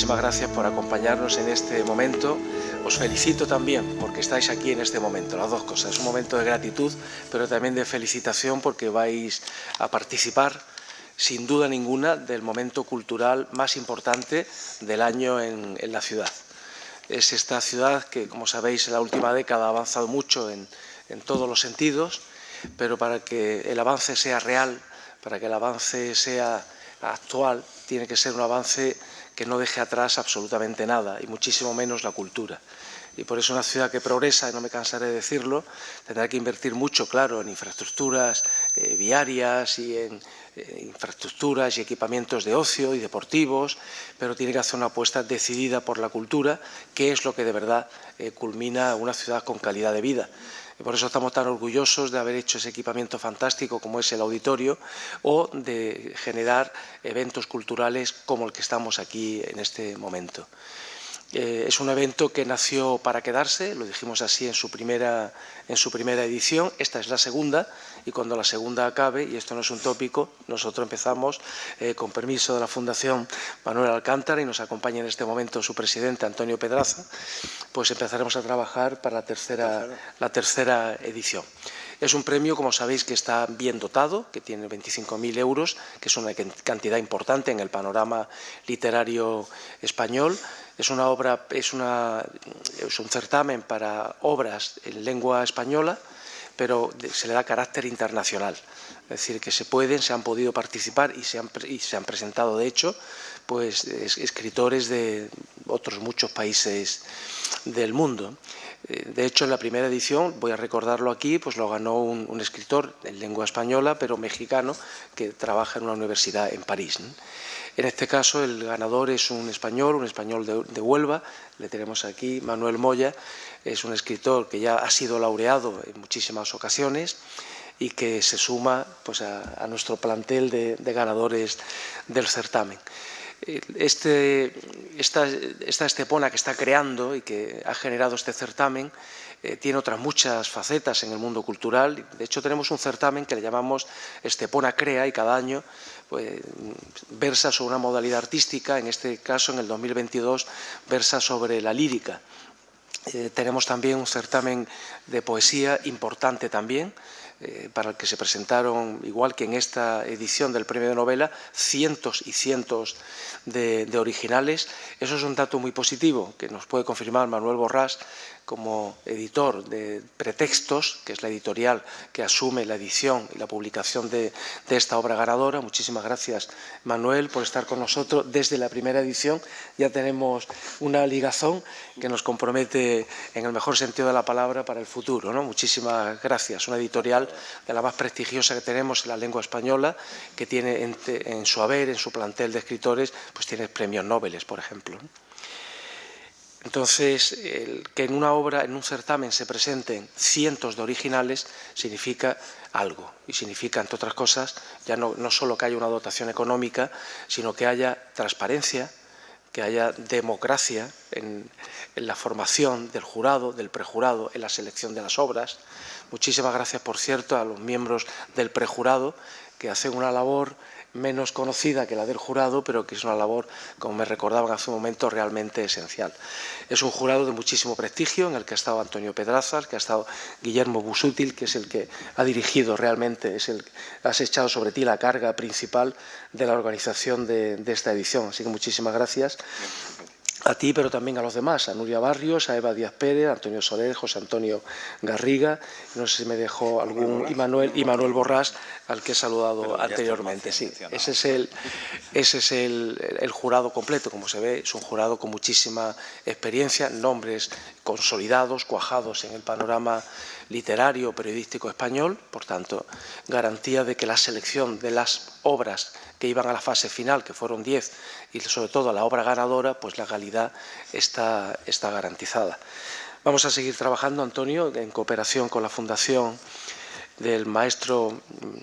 muchísimas gracias por acompañarnos en este momento. Os felicito también porque estáis aquí en este momento, las dos cosas. Es un momento de gratitud, pero también de felicitación porque vais a participar, sin duda ninguna, del momento cultural más importante del año en la ciudad. Es esta ciudad que, como sabéis, en la última década ha avanzado mucho en todos los sentidos, pero para que el avance sea real, para que el avance sea actual, tiene que ser un avance que no deje atrás absolutamente nada, y muchísimo menos la cultura. Y por eso una ciudad que progresa, y no me cansaré de decirlo, tendrá que invertir mucho, claro, en infraestructuras viarias y en infraestructuras y equipamientos de ocio y deportivos, pero tiene que hacer una apuesta decidida por la cultura, que es lo que de verdad culmina una ciudad con calidad de vida. Y por eso estamos tan orgullosos de haber hecho ese equipamiento fantástico como es el auditorio, o de generar eventos culturales como el que estamos aquí en este momento. Es un evento que nació para quedarse, lo dijimos así en su primera edición. Esta es la segunda, y cuando la segunda acabe, y esto no es un tópico, nosotros empezamos, con permiso de la Fundación Manuel Alcántara, y nos acompaña en este momento su presidente, Antonio Pedraza, pues empezaremos a trabajar para la tercera edición. Es un premio, como sabéis, que está bien dotado, que tiene 25.000 euros, que es una cantidad importante en el panorama literario español. Es un certamen para obras en lengua española, pero se le da carácter internacional. Es decir, que se han podido participar y se han presentado, de hecho, pues escritores de otros muchos países del mundo. De hecho, en la primera edición, voy a recordarlo aquí, pues lo ganó un escritor en lengua española, pero mexicano, que trabaja en una universidad en París, ¿no? En este caso, el ganador es un español de Huelva. Le tenemos aquí, Manuel Moya. Es un escritor que ya ha sido laureado en muchísimas ocasiones y que se suma, pues, a nuestro plantel de ganadores del certamen. Esta Estepona que está creando y que ha generado este certamen tiene otras muchas facetas en el mundo cultural. De hecho, tenemos un certamen que le llamamos Estepona Crea, y cada año pues versa sobre una modalidad artística. En este caso, en el 2022, versa sobre la lírica. Tenemos también un certamen de poesía importante también, para el que se presentaron, igual que en esta edición del premio de novela, cientos y cientos de originales. Eso es un dato muy positivo que nos puede confirmar Manuel Borrás como editor de Pretextos, que es la editorial que asume la edición y la publicación de esta obra ganadora. Muchísimas gracias, Manuel, por estar con nosotros desde la primera edición. Ya tenemos una ligazón que nos compromete, en el mejor sentido de la palabra, para el futuro, ¿no? Muchísimas gracias. Una editorial de la más prestigiosa que tenemos en la lengua española, que tiene en su haber, en su plantel de escritores, pues tiene premios Nobel, por ejemplo. Entonces, que en una obra, en un certamen, se presenten cientos de originales significa algo, y significa, entre otras cosas, ya no solo que haya una dotación económica, sino que haya transparencia, que haya democracia en la formación del jurado, del prejurado, en la selección de las obras. Muchísimas gracias, por cierto, a los miembros del prejurado, que hacen una labor menos conocida que la del jurado, pero que es una labor, como me recordaban hace un momento, realmente esencial. Es un jurado de muchísimo prestigio, en el que ha estado Antonio Pedraza, que ha estado Guillermo Busútil, que es el que ha dirigido realmente, has echado sobre ti la carga principal de la organización de esta edición. Así que muchísimas gracias a ti, pero también a los demás, a Nuria Barrios, a Eva Díaz Pérez, a Antonio Soler, José Antonio Garriga, no sé si me dejó algún, y Manuel Borrás, al que he saludado anteriormente. Sí, ese es el jurado completo. Como se ve, es un jurado con muchísima experiencia, nombres consolidados, cuajados en el panorama literario, periodístico español. Por tanto, garantía de que la selección de las obras que iban a la fase final, que fueron 10, y sobre todo a la obra ganadora, pues la calidad está garantizada. Vamos a seguir trabajando, Antonio, en cooperación con la Fundación del maestro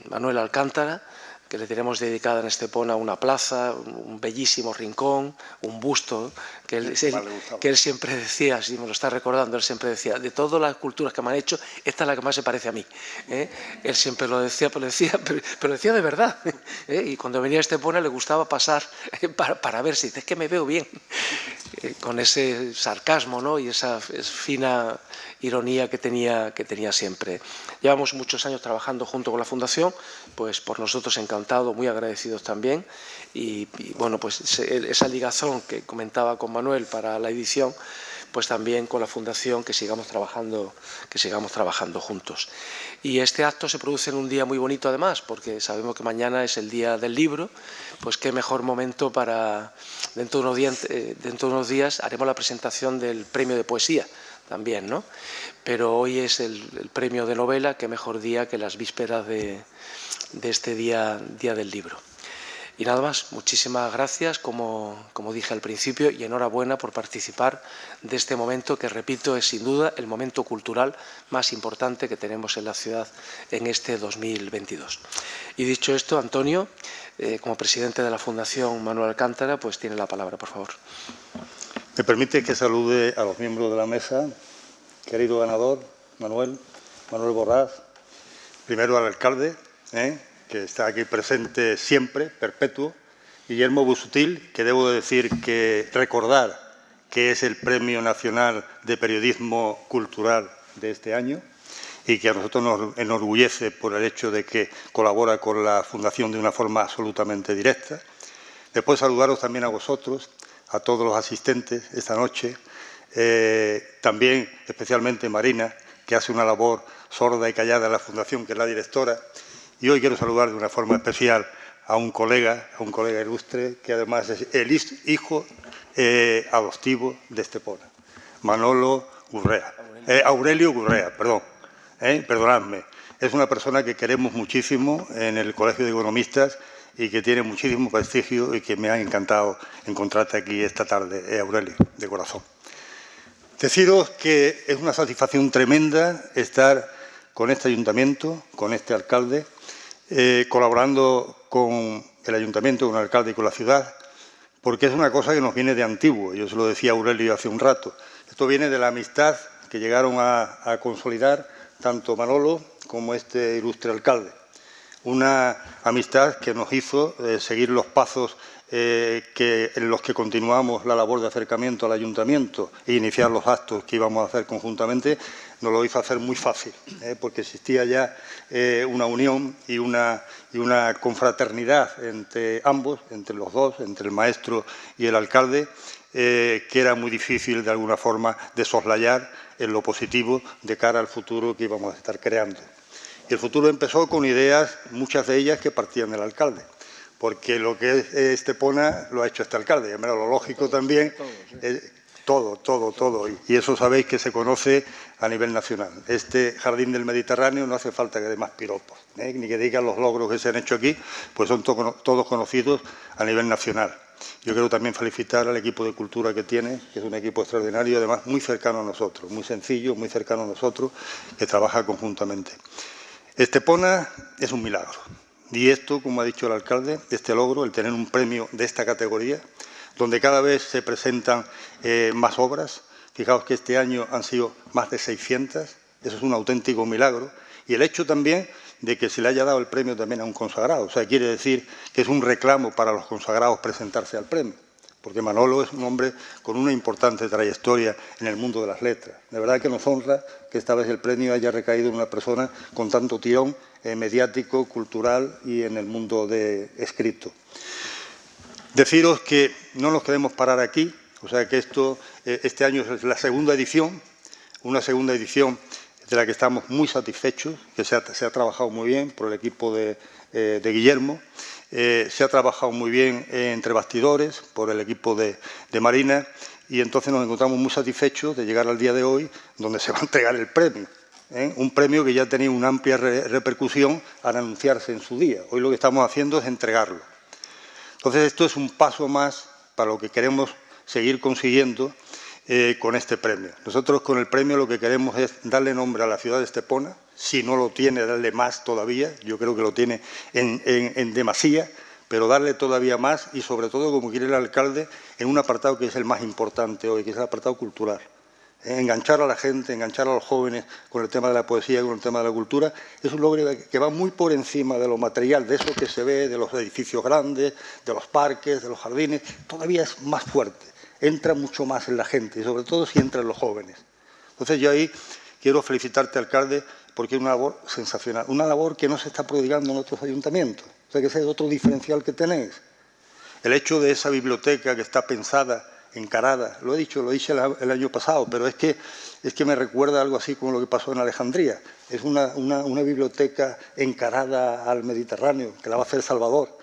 Manuel Alcántara, que le tenemos dedicada en Estepona una plaza, un bellísimo rincón, un busto, que él siempre decía, si me lo está recordando, él siempre decía, de todas las esculturas que me han hecho, esta es la que más se parece a mí. Él siempre lo decía, pero decía de verdad. Y cuando venía a Estepona le gustaba pasar para ver si es que me veo bien, con ese sarcasmo, ¿no? Y esa fina ironía que tenía siempre. Llevamos muchos años trabajando junto con la Fundación, pues por nosotros encantado, muy agradecidos también, y bueno, pues esa ligazón que comentaba con Manuel para la edición, pues también con la Fundación, que sigamos trabajando juntos. Y este acto se produce en un día muy bonito además, porque sabemos que mañana es el Día del Libro, pues qué mejor momento para, dentro de unos días haremos la presentación del Premio de Poesía también, ¿no? Pero hoy es el premio de novela, qué mejor día que las vísperas de este día del libro. Y nada más, muchísimas gracias, como dije al principio, y enhorabuena por participar de este momento que, repito, es sin duda el momento cultural más importante que tenemos en la ciudad en este 2022. Y dicho esto, Antonio, como presidente de la Fundación Manuel Alcántara, pues tiene la palabra, por favor. Me permite que salude a los miembros de la mesa, querido ganador, Manuel Borrás, primero al alcalde, que está aquí presente siempre, perpetuo, Guillermo Busutil, que debo decir que recordar que es el Premio Nacional de Periodismo Cultural de este año y que a nosotros nos enorgullece por el hecho de que colabora con la Fundación de una forma absolutamente directa. Después saludaros también a vosotros, a todos los asistentes esta noche, también especialmente Marina, que hace una labor sorda y callada en la Fundación, que es la directora, y hoy quiero saludar de una forma especial a un colega ilustre, que además es el hijo adoptivo de Estepona, Aurelio Gurrea, perdonadme. Es una persona que queremos muchísimo en el Colegio de Economistas y que tiene muchísimo prestigio y que me ha encantado encontrarte aquí esta tarde, Aurelio, de corazón. Deciros que es una satisfacción tremenda estar con este ayuntamiento, con este alcalde, colaborando con el ayuntamiento, con el alcalde y con la ciudad, porque es una cosa que nos viene de antiguo. Yo se lo decía a Aurelio hace un rato. Esto viene de la amistad que llegaron a consolidar tanto Manolo como este ilustre alcalde. Una amistad que nos hizo seguir los pasos en los que continuamos la labor de acercamiento al ayuntamiento e iniciar los actos que íbamos a hacer conjuntamente, nos lo hizo hacer muy fácil, porque existía ya una unión y una confraternidad entre ambos, entre los dos, entre el maestro y el alcalde, que era muy difícil de alguna forma de soslayar en lo positivo de cara al futuro que íbamos a estar creando. Y el futuro empezó con ideas, muchas de ellas que partían del alcalde, porque lo que es Estepona lo ha hecho este alcalde, y lo lógico también, todo. Y eso sabéis que se conoce a nivel nacional. Este Jardín del Mediterráneo no hace falta que dé más piropos, ni que digan los logros que se han hecho aquí, pues son todos conocidos a nivel nacional. Yo quiero también felicitar al equipo de cultura que tiene, que es un equipo extraordinario y además muy cercano a nosotros, muy sencillo, muy cercano a nosotros, que trabaja conjuntamente. Estepona es un milagro. Y esto, como ha dicho el alcalde, este logro, el tener un premio de esta categoría, donde cada vez se presentan más obras. Fijaos que este año han sido más de 600, eso es un auténtico milagro. Y el hecho también de que se le haya dado el premio también a un consagrado. O sea, quiere decir que es un reclamo para los consagrados presentarse al premio, porque Manolo es un hombre con una importante trayectoria en el mundo de las letras. De verdad que nos honra que esta vez el premio haya recaído en una persona con tanto tirón mediático, cultural y en el mundo de escrito. Deciros que no nos queremos parar aquí, o sea que este año es la segunda edición, una segunda edición de la que estamos muy satisfechos, que se ha trabajado muy bien por el equipo de Guillermo, se ha trabajado muy bien entre bastidores por el equipo de Marina y entonces nos encontramos muy satisfechos de llegar al día de hoy donde se va a entregar el premio. Un premio que ya tenía una amplia repercusión al anunciarse en su día. Hoy lo que estamos haciendo es entregarlo. Entonces esto es un paso más para lo que queremos seguir consiguiendo con este premio. Nosotros con el premio lo que queremos es darle nombre a la ciudad de Estepona. Si no lo tiene, darle más todavía. Yo creo que lo tiene en demasía, pero darle todavía más y sobre todo, como quiere el alcalde, en un apartado que es el más importante hoy, que es el apartado cultural. Enganchar a la gente, enganchar a los jóvenes con el tema de la poesía, con el tema de la cultura, es un logro que va muy por encima de lo material, de eso que se ve, de los edificios grandes, de los parques, de los jardines, todavía es más fuerte, entra mucho más en la gente y sobre todo si entra en los jóvenes. Entonces yo ahí quiero felicitarte, alcalde, porque es una labor sensacional, una labor que no se está prodigando en otros ayuntamientos, o sea que ese es otro diferencial que tenéis. El hecho de esa biblioteca que está pensada, encarada, lo he dicho, lo hice el año pasado, pero es que me recuerda algo así como lo que pasó en Alejandría. Es una biblioteca encarada al Mediterráneo, que la va a hacer Salvador,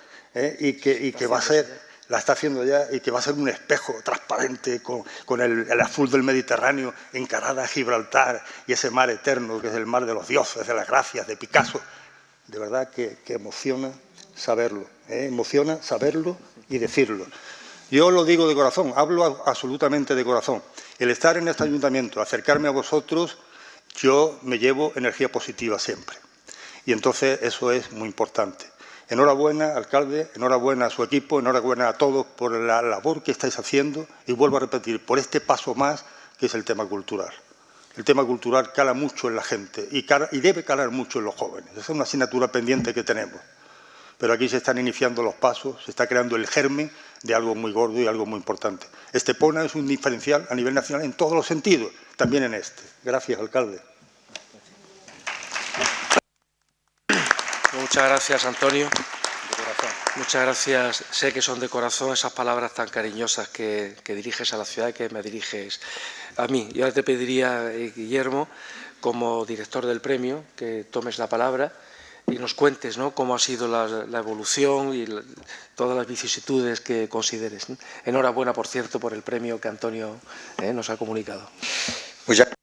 y que va a ser, la está haciendo ya, y que va a ser un espejo transparente con el azul del Mediterráneo encarada a Gibraltar y ese mar eterno que es el mar de los dioses, de las gracias, de Picasso. De verdad que emociona saberlo, emociona saberlo y decirlo. Yo lo digo de corazón, hablo absolutamente de corazón. El estar en este ayuntamiento, acercarme a vosotros, yo me llevo energía positiva siempre. Y entonces eso es muy importante. Enhorabuena, alcalde, enhorabuena a su equipo, enhorabuena a todos por la labor que estáis haciendo y vuelvo a repetir, por este paso más que es el tema cultural. El tema cultural cala mucho en la gente y debe calar mucho en los jóvenes. Esa es una asignatura pendiente que tenemos. Pero aquí se están iniciando los pasos, se está creando el germen de algo muy gordo y algo muy importante. Estepona es un diferencial a nivel nacional en todos los sentidos, también en este. Gracias, alcalde. Muchas gracias, Antonio. Muchas gracias. Sé que son de corazón esas palabras tan cariñosas que diriges a la ciudad y que me diriges a mí. Y ahora te pediría, Guillermo, como director del premio, que tomes la palabra y nos cuentes, ¿no?, cómo ha sido la evolución y todas las vicisitudes que consideres, ¿no? Enhorabuena, por cierto, por el premio que Antonio nos ha comunicado. Muchas gracias,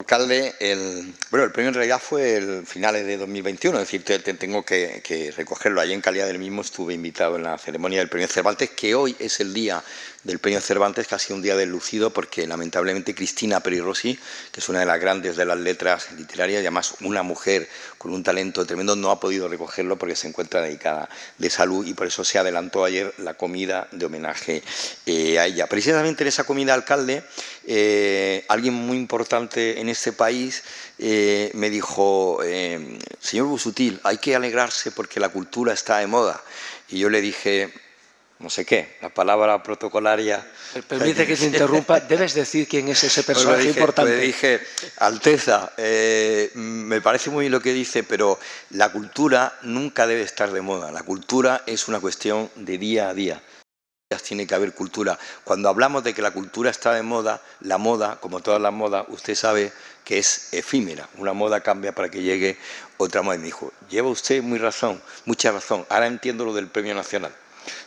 alcalde. El premio en realidad fue el finales de 2021, es decir, tengo que recogerlo. Allí en calidad del mismo estuve invitado en la ceremonia del premio Cervantes, que hoy es el día del premio Cervantes, que ha sido un día deslucido porque lamentablemente Cristina Peri Rossi, que es una de las grandes de las letras literarias y además una mujer con un talento tremendo, no ha podido recogerlo porque se encuentra dedicada de salud y por eso se adelantó ayer la comida de homenaje a ella. Precisamente en esa comida, alcalde, alguien muy importante en este país me dijo, señor Busuttil, hay que alegrarse porque la cultura está de moda. Y yo le dije, no sé qué, la palabra protocolaria. Permite que te interrumpa, debes decir quién es ese personaje importante. Le dije, Alteza, me parece muy bien lo que dice, pero la cultura nunca debe estar de moda. La cultura es una cuestión de día a día. Tiene que haber cultura. Cuando hablamos de que la cultura está de moda, la moda, como todas las modas, usted sabe que es efímera. Una moda cambia para que llegue otra moda. Y me dijo, lleva usted mucha razón. Ahora entiendo lo del Premio Nacional.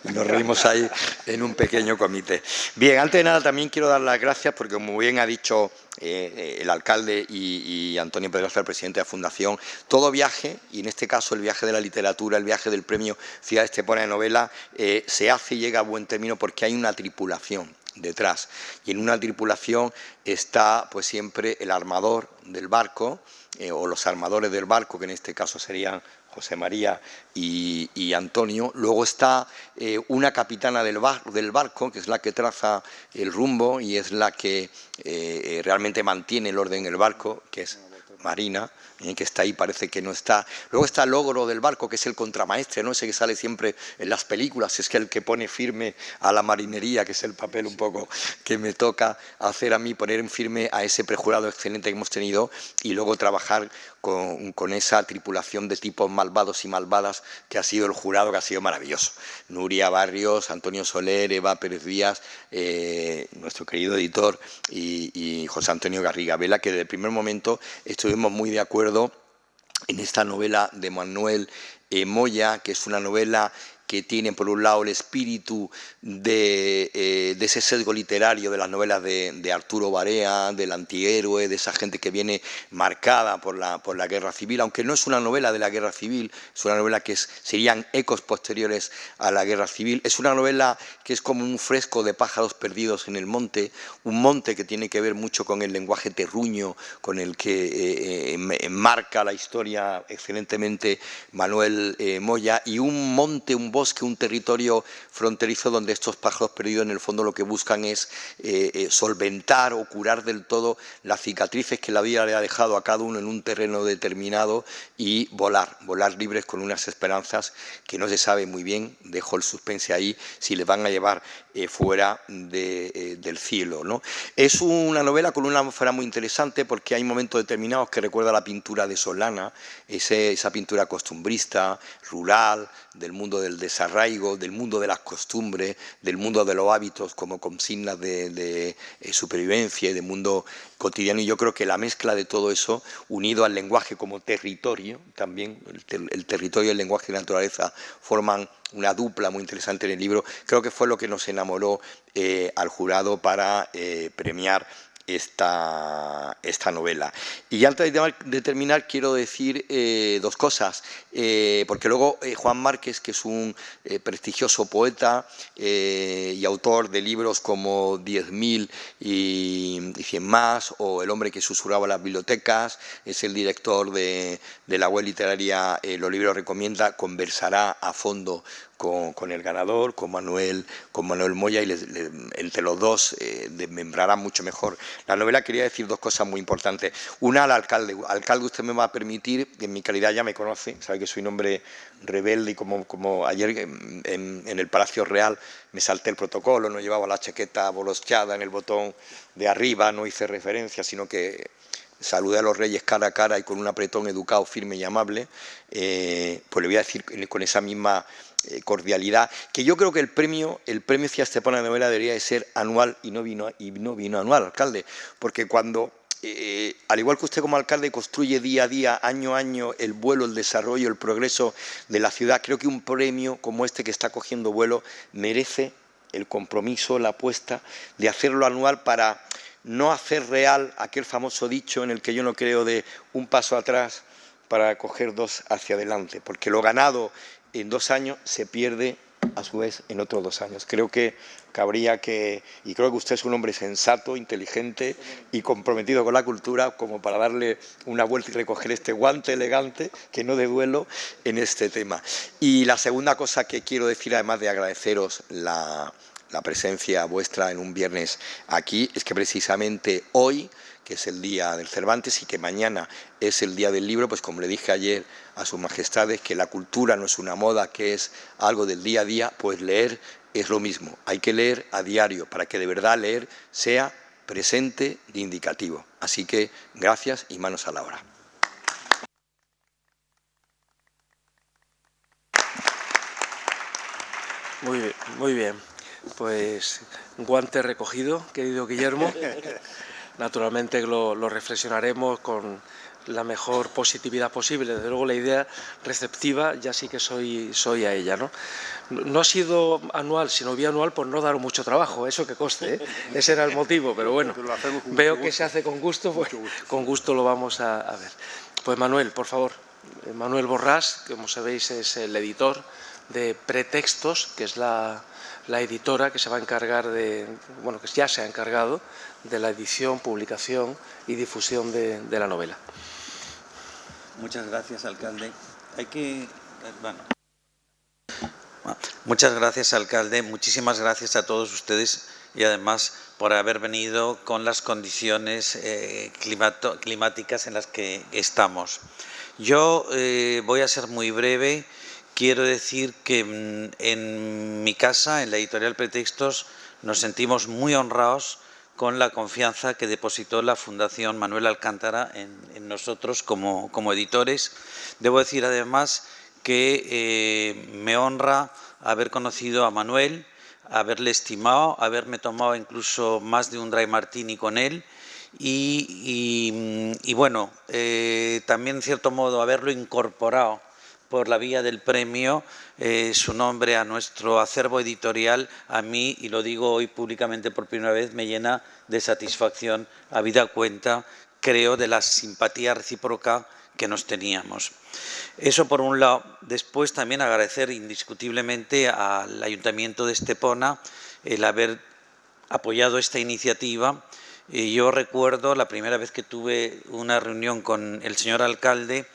Y nos reímos ahí en un pequeño comité. Bien, antes de nada también quiero dar las gracias porque, como bien ha dicho el alcalde y Antonio Pedraza, el presidente de la Fundación, todo viaje, y en este caso el viaje de la literatura, el viaje del premio Ciudad de Estepona de novela, se hace y llega a buen término porque hay una tripulación detrás. Y en una tripulación está pues siempre el armador del barco, o los armadores del barco, que en este caso serían José María y Antonio. Luego está una capitana del barco, que es la que traza el rumbo y es la que realmente mantiene el orden en el barco, que es Marina, que está ahí, parece que no está. Luego está el ogro del barco, que es el contramaestre, ¿no?, ese que sale siempre en las películas, es que el que pone firme a la marinería, que es el papel un poco que me toca hacer a mí, poner en firme a ese prejurado excelente que hemos tenido y luego trabajar con esa tripulación de tipos malvados y malvadas que ha sido el jurado, que ha sido maravilloso. Nuria Barrios, Antonio Soler, Eva Pérez Díaz, nuestro querido editor y José Antonio Garriga Vela, que desde el primer momento estuvimos muy de acuerdo en esta novela de Manuel Moya, que es una novela que tienen por un lado el espíritu de ese sesgo literario de las novelas de Arturo Barea, del antihéroe, de esa gente que viene marcada por la guerra civil, aunque no es una novela de la guerra civil, es una novela que serían ecos posteriores a la guerra civil, es una novela que es como un fresco de pájaros perdidos en el monte, un monte que tiene que ver mucho con el lenguaje terruño, con el que enmarca la historia excelentemente Manuel Moya, y un monte, un bosque, un territorio fronterizo donde estos pájaros perdidos en el fondo lo que buscan es solventar o curar del todo las cicatrices que la vida le ha dejado a cada uno en un terreno determinado y volar libres con unas esperanzas que no se sabe muy bien, dejo el suspense ahí, si les van a llevar fuera del cielo, ¿no? Es una novela con una atmósfera muy interesante porque hay momentos determinados que recuerda la pintura de Solana, esa pintura costumbrista, rural, del mundo del desarraigo, del mundo de las costumbres, del mundo de los hábitos como consignas de supervivencia y de mundo cotidiano, y yo creo que la mezcla de todo eso, unido al lenguaje como territorio, también el territorio y el lenguaje de la naturaleza forman una dupla muy interesante en el libro, creo que fue lo que nos enamoró al jurado para premiar esta novela. Y antes de terminar quiero decir dos cosas, porque luego Juan Márquez, que es un prestigioso poeta y autor de libros como 10.000 y 100 más, o El hombre que susurraba las bibliotecas, es el director de la web literaria Los Libros Recomienda, conversará a fondo con el ganador, con Manuel Moya, y entre los dos desmembrarán mucho mejor la novela. Quería decir dos cosas muy importantes. Una, al alcalde. Alcalde, usted me va a permitir, en mi calidad ya me conoce, sabe que soy un hombre rebelde, y como ayer en el Palacio Real me salté el protocolo, no llevaba la chaqueta bolosqueada en el botón de arriba, no hice referencia, sino que saludé a los reyes cara a cara y con un apretón educado, firme y amable, pues le voy a decir con esa misma cordialidad, que yo creo que el premio Ciastepana de novela debería de ser anual y no vino anual, alcalde, porque cuando, al igual que usted como alcalde construye día a día, año a año, el vuelo, el desarrollo, el progreso de la ciudad, creo que un premio como este que está cogiendo vuelo merece el compromiso, la apuesta de hacerlo anual para no hacer real aquel famoso dicho en el que yo no creo de un paso atrás para coger dos hacia adelante, porque lo ganado en 2 años se pierde a su vez en otros 2 años. Creo que cabría que, y creo que usted es un hombre sensato, inteligente y comprometido con la cultura, como para darle una vuelta y recoger este guante elegante, que no de duelo, en este tema. Y la segunda cosa que quiero decir, además de agradeceros la presencia vuestra en un viernes aquí, es que precisamente hoy, que es el día del Cervantes y que mañana es el día del libro, pues como le dije ayer a sus majestades, que la cultura no es una moda, que es algo del día a día, pues leer es lo mismo. Hay que leer a diario para que de verdad leer sea presente y indicativo. Así que gracias y manos a la obra. Muy bien. Pues guante recogido, querido Guillermo. Naturalmente lo reflexionaremos con la mejor positividad posible. Desde luego la idea receptiva ya sí que soy a ella, ¿no? No ha sido anual, sino bianual por no dar mucho trabajo, eso que conste, ¿eh? Ese era el motivo, pero bueno, veo que se hace con gusto, pues con gusto lo vamos a ver. Pues Manuel, por favor. Manuel Borrás, que como sabéis es el editor de Pretextos, que es la editora que se va a encargar que ya se ha encargado de la edición, publicación y difusión de la novela. Muchas gracias, alcalde. Muchas gracias, alcalde. Muchísimas gracias a todos ustedes y además por haber venido con las condiciones climáticas en las que estamos. Yo voy a ser muy breve. Quiero decir que en mi casa, en la editorial Pretextos, nos sentimos muy honrados con la confianza que depositó la Fundación Manuel Alcántara en nosotros como editores. Debo decir además que me honra haber conocido a Manuel, haberle estimado, haberme tomado incluso más de un dry martini con él y bueno, también en cierto modo haberlo incorporado por la vía del premio su nombre a nuestro acervo editorial, a mí, y lo digo hoy públicamente por primera vez, me llena de satisfacción, habida cuenta, creo, de la simpatía recíproca que nos teníamos. Eso por un lado. Después también agradecer indiscutiblemente al Ayuntamiento de Estepona el haber apoyado esta iniciativa. Yo recuerdo la primera vez que tuve una reunión con el señor alcalde,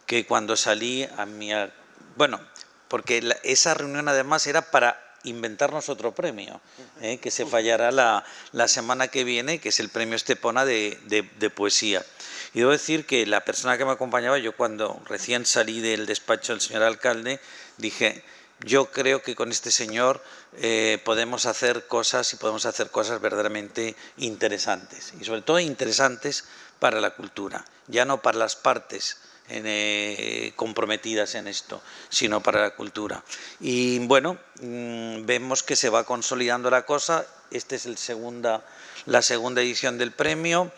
que cuando salí bueno, porque esa reunión además era para inventarnos otro premio, que se fallará la semana que viene, que es el premio Estepona de poesía. Y debo decir que la persona que me acompañaba, yo cuando recién salí del despacho del señor alcalde, dije, yo creo que con este señor podemos hacer cosas y podemos hacer cosas verdaderamente interesantes. Y sobre todo interesantes para la cultura, ya no para las partes comprometidas en esto, sino para la cultura. Y bueno, vemos que se va consolidando la cosa. Esta es la segunda edición del premio.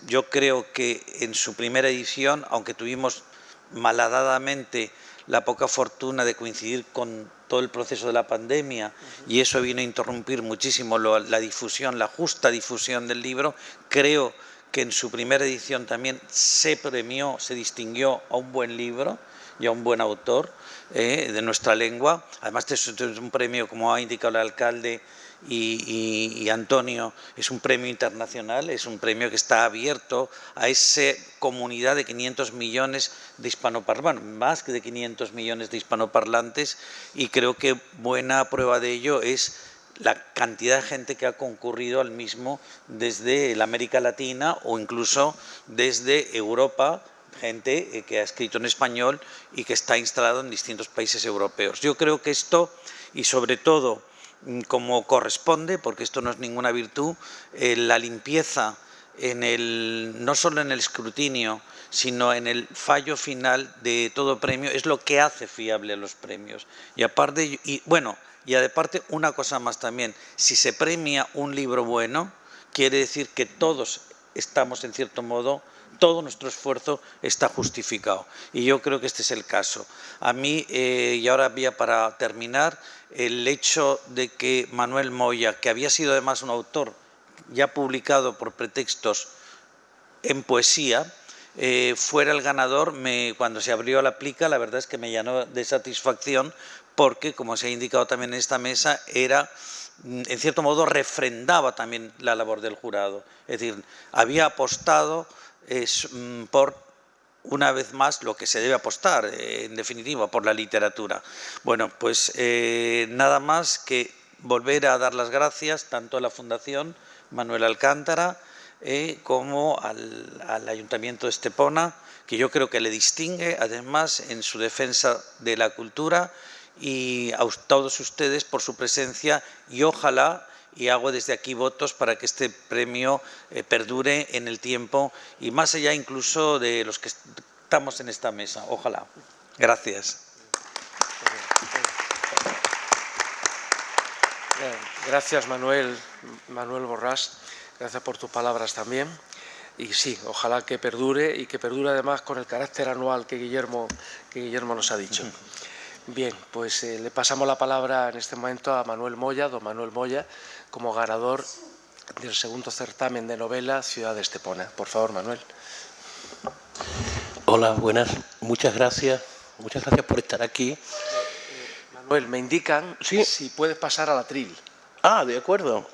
Yo creo que en su primera edición, aunque tuvimos malhadadamente la poca fortuna de coincidir con todo el proceso de la pandemia, y eso vino a interrumpir muchísimo la difusión, la justa difusión del libro, creo que en su primera edición también se premió, se distinguió a un buen libro y a un buen autor de nuestra lengua. Además, este es un premio, como ha indicado el alcalde y Antonio, es un premio internacional, es un premio que está abierto a esa comunidad de 500 millones de hispanoparlantes, bueno, más que de 500 millones de hispanoparlantes, y creo que buena prueba de ello es la cantidad de gente que ha concurrido al mismo desde la América Latina o incluso desde Europa, gente que ha escrito en español y que está instalado en distintos países europeos. Yo creo que esto, y sobre todo como corresponde, porque esto no es ninguna virtud, la limpieza no solo en el escrutinio, sino en el fallo final de todo premio, es lo que hace fiable a los premios. Y aparte, una cosa más también, si se premia un libro bueno, quiere decir que todos estamos, en cierto modo, todo nuestro esfuerzo está justificado. Y yo creo que este es el caso. A mí, y ahora ya para terminar, el hecho de que Manuel Moya, que había sido además un autor ya publicado por pretextos en poesía, fuera el ganador, cuando se abrió la plica, la verdad es que me llenó de satisfacción, porque, como se ha indicado también en esta mesa, en cierto modo, refrendaba también la labor del jurado. Es decir, había apostado por, una vez más, lo que se debe apostar, en definitiva, por la literatura. Bueno, pues nada más que volver a dar las gracias tanto a la Fundación Manuel Alcántara como al Ayuntamiento de Estepona, que yo creo que le distingue, además, en su defensa de la cultura, y a todos ustedes por su presencia, y ojalá, y hago desde aquí votos para que este premio perdure en el tiempo y más allá incluso de los que estamos en esta mesa. Ojalá. Gracias. Gracias, Manuel Borràs. Gracias por tus palabras también. Y sí, ojalá que perdure, y que perdure además con el carácter anual que Guillermo nos ha dicho. Bien, pues le pasamos la palabra en este momento a Manuel Moya, don Manuel Moya, como ganador del segundo certamen de novela Ciudad de Estepona. Por favor, Manuel. Hola, buenas. Muchas gracias por estar aquí. Manuel, me indican si puedes pasar al atril. Ah, de acuerdo.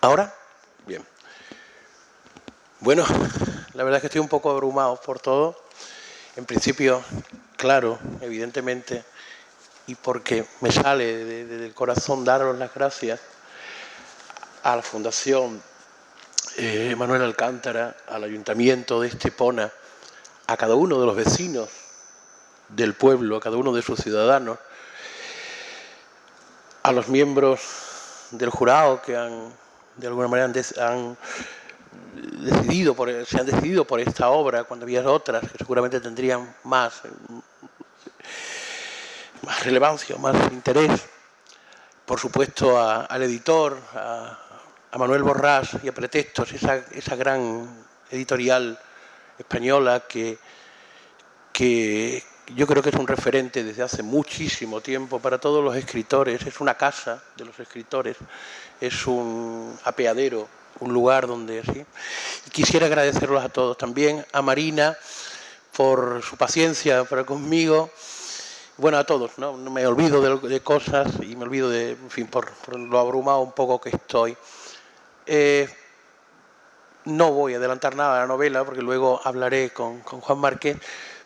¿Ahora? Bien. Bueno, la verdad es que estoy un poco abrumado por todo. En principio, claro, evidentemente, y porque me sale del corazón daros las gracias a la Fundación Manuel Alcántara, al Ayuntamiento de Estepona, a cada uno de los vecinos del pueblo, a cada uno de sus ciudadanos, a los miembros del jurado que de alguna manera se han decidido por esta obra, cuando había otras que seguramente tendrían más relevancia, más interés. Por supuesto al editor, a Manuel Borràs, y a Pretextos, esa gran editorial española que yo creo que es un referente desde hace muchísimo tiempo para todos los escritores. Es una casa de los escritores, es un apeadero, un lugar donde sí. Y quisiera agradecerlos a todos, también a Marina por su paciencia para conmigo. Bueno, a todos, ¿no? No me olvido de cosas y me olvido de, en fin, por lo abrumado un poco que estoy. No voy a adelantar nada de la novela porque luego hablaré con Juan Márquez,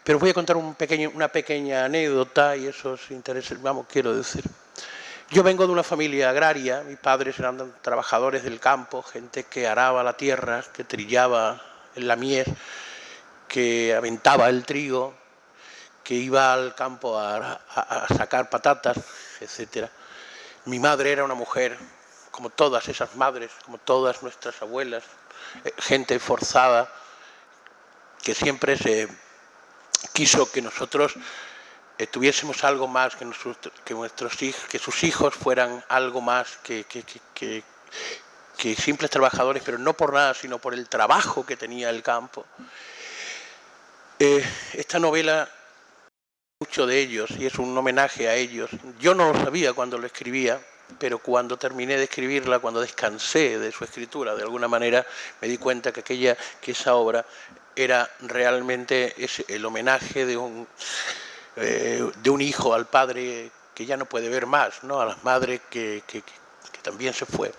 pero voy a contar una pequeña anécdota y eso es interesante, vamos, quiero decir. Yo vengo de una familia agraria, mis padres eran trabajadores del campo, gente que araba la tierra, que trillaba en la mies, que aventaba el trigo, que iba al campo a sacar patatas, etc. Mi madre era una mujer, como todas esas madres, como todas nuestras abuelas, gente forzada, que siempre se quiso que nosotros tuviésemos algo más, que sus hijos fueran algo más que simples trabajadores, pero no por nada, sino por el trabajo que tenía el campo. Esta novela, mucho de ellos, y es un homenaje a ellos. Yo no lo sabía cuando lo escribía, pero cuando terminé de escribirla, cuando descansé de su escritura, de alguna manera me di cuenta que esa obra era realmente el homenaje de un hijo al padre que ya no puede ver más, ¿no? A la madre que también se fue.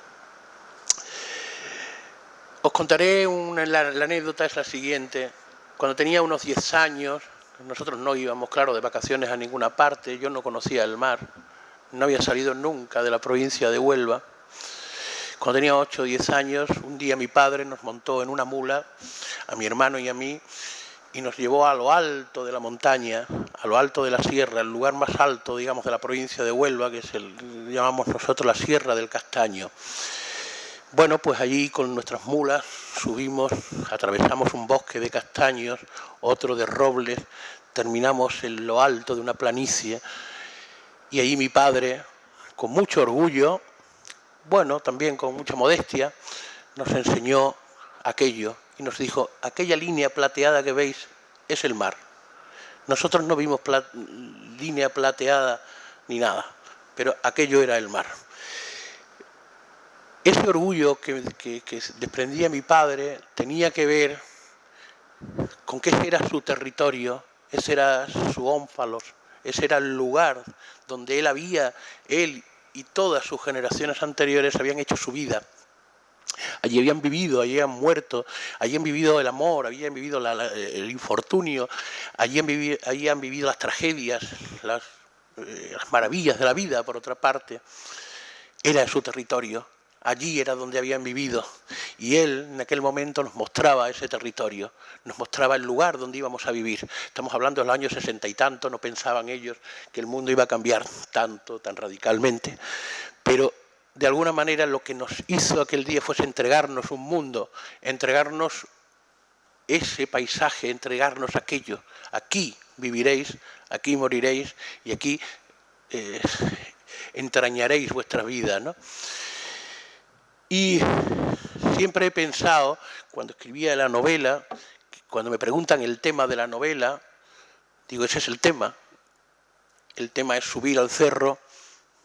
Os contaré la anécdota es la siguiente. Cuando tenía unos 10 años, nosotros no íbamos, claro, de vacaciones a ninguna parte, yo no conocía el mar, no había salido nunca de la provincia de Huelva. Cuando tenía 8 o 10 años, un día mi padre nos montó en una mula, a mi hermano y a mí, y nos llevó a lo alto de la montaña, a lo alto de la sierra, el lugar más alto, digamos, de la provincia de Huelva, que es llamamos nosotros la Sierra del Castaño. Bueno, pues allí con nuestras mulas subimos, atravesamos un bosque de castaños, otro de robles, terminamos en lo alto de una planicie y ahí mi padre, con mucho orgullo, bueno, también con mucha modestia, nos enseñó aquello y nos dijo, aquella línea plateada que veis es el mar. Nosotros no vimos línea plateada ni nada, pero aquello era el mar. Ese orgullo que desprendía mi padre tenía que ver con que ese era su territorio, ese era su ónfalos, ese era el lugar donde él y todas sus generaciones anteriores habían hecho su vida. Allí habían vivido, allí habían muerto, allí han vivido el amor, allí han vivido el infortunio, allí han vivido las tragedias, las maravillas de la vida, por otra parte. Era su territorio. Allí era donde habían vivido y él en aquel momento nos mostraba ese territorio, nos mostraba el lugar donde íbamos a vivir. Estamos hablando de los años 60 y tanto, no pensaban ellos que el mundo iba a cambiar tanto, tan radicalmente, pero de alguna manera lo que nos hizo aquel día fue entregarnos un mundo, entregarnos ese paisaje, entregarnos aquello. Aquí viviréis, aquí moriréis y aquí entrañaréis vuestra vida, ¿no? Y siempre he pensado, cuando escribía la novela, cuando me preguntan el tema de la novela, digo, ese es el tema. El tema es subir al cerro,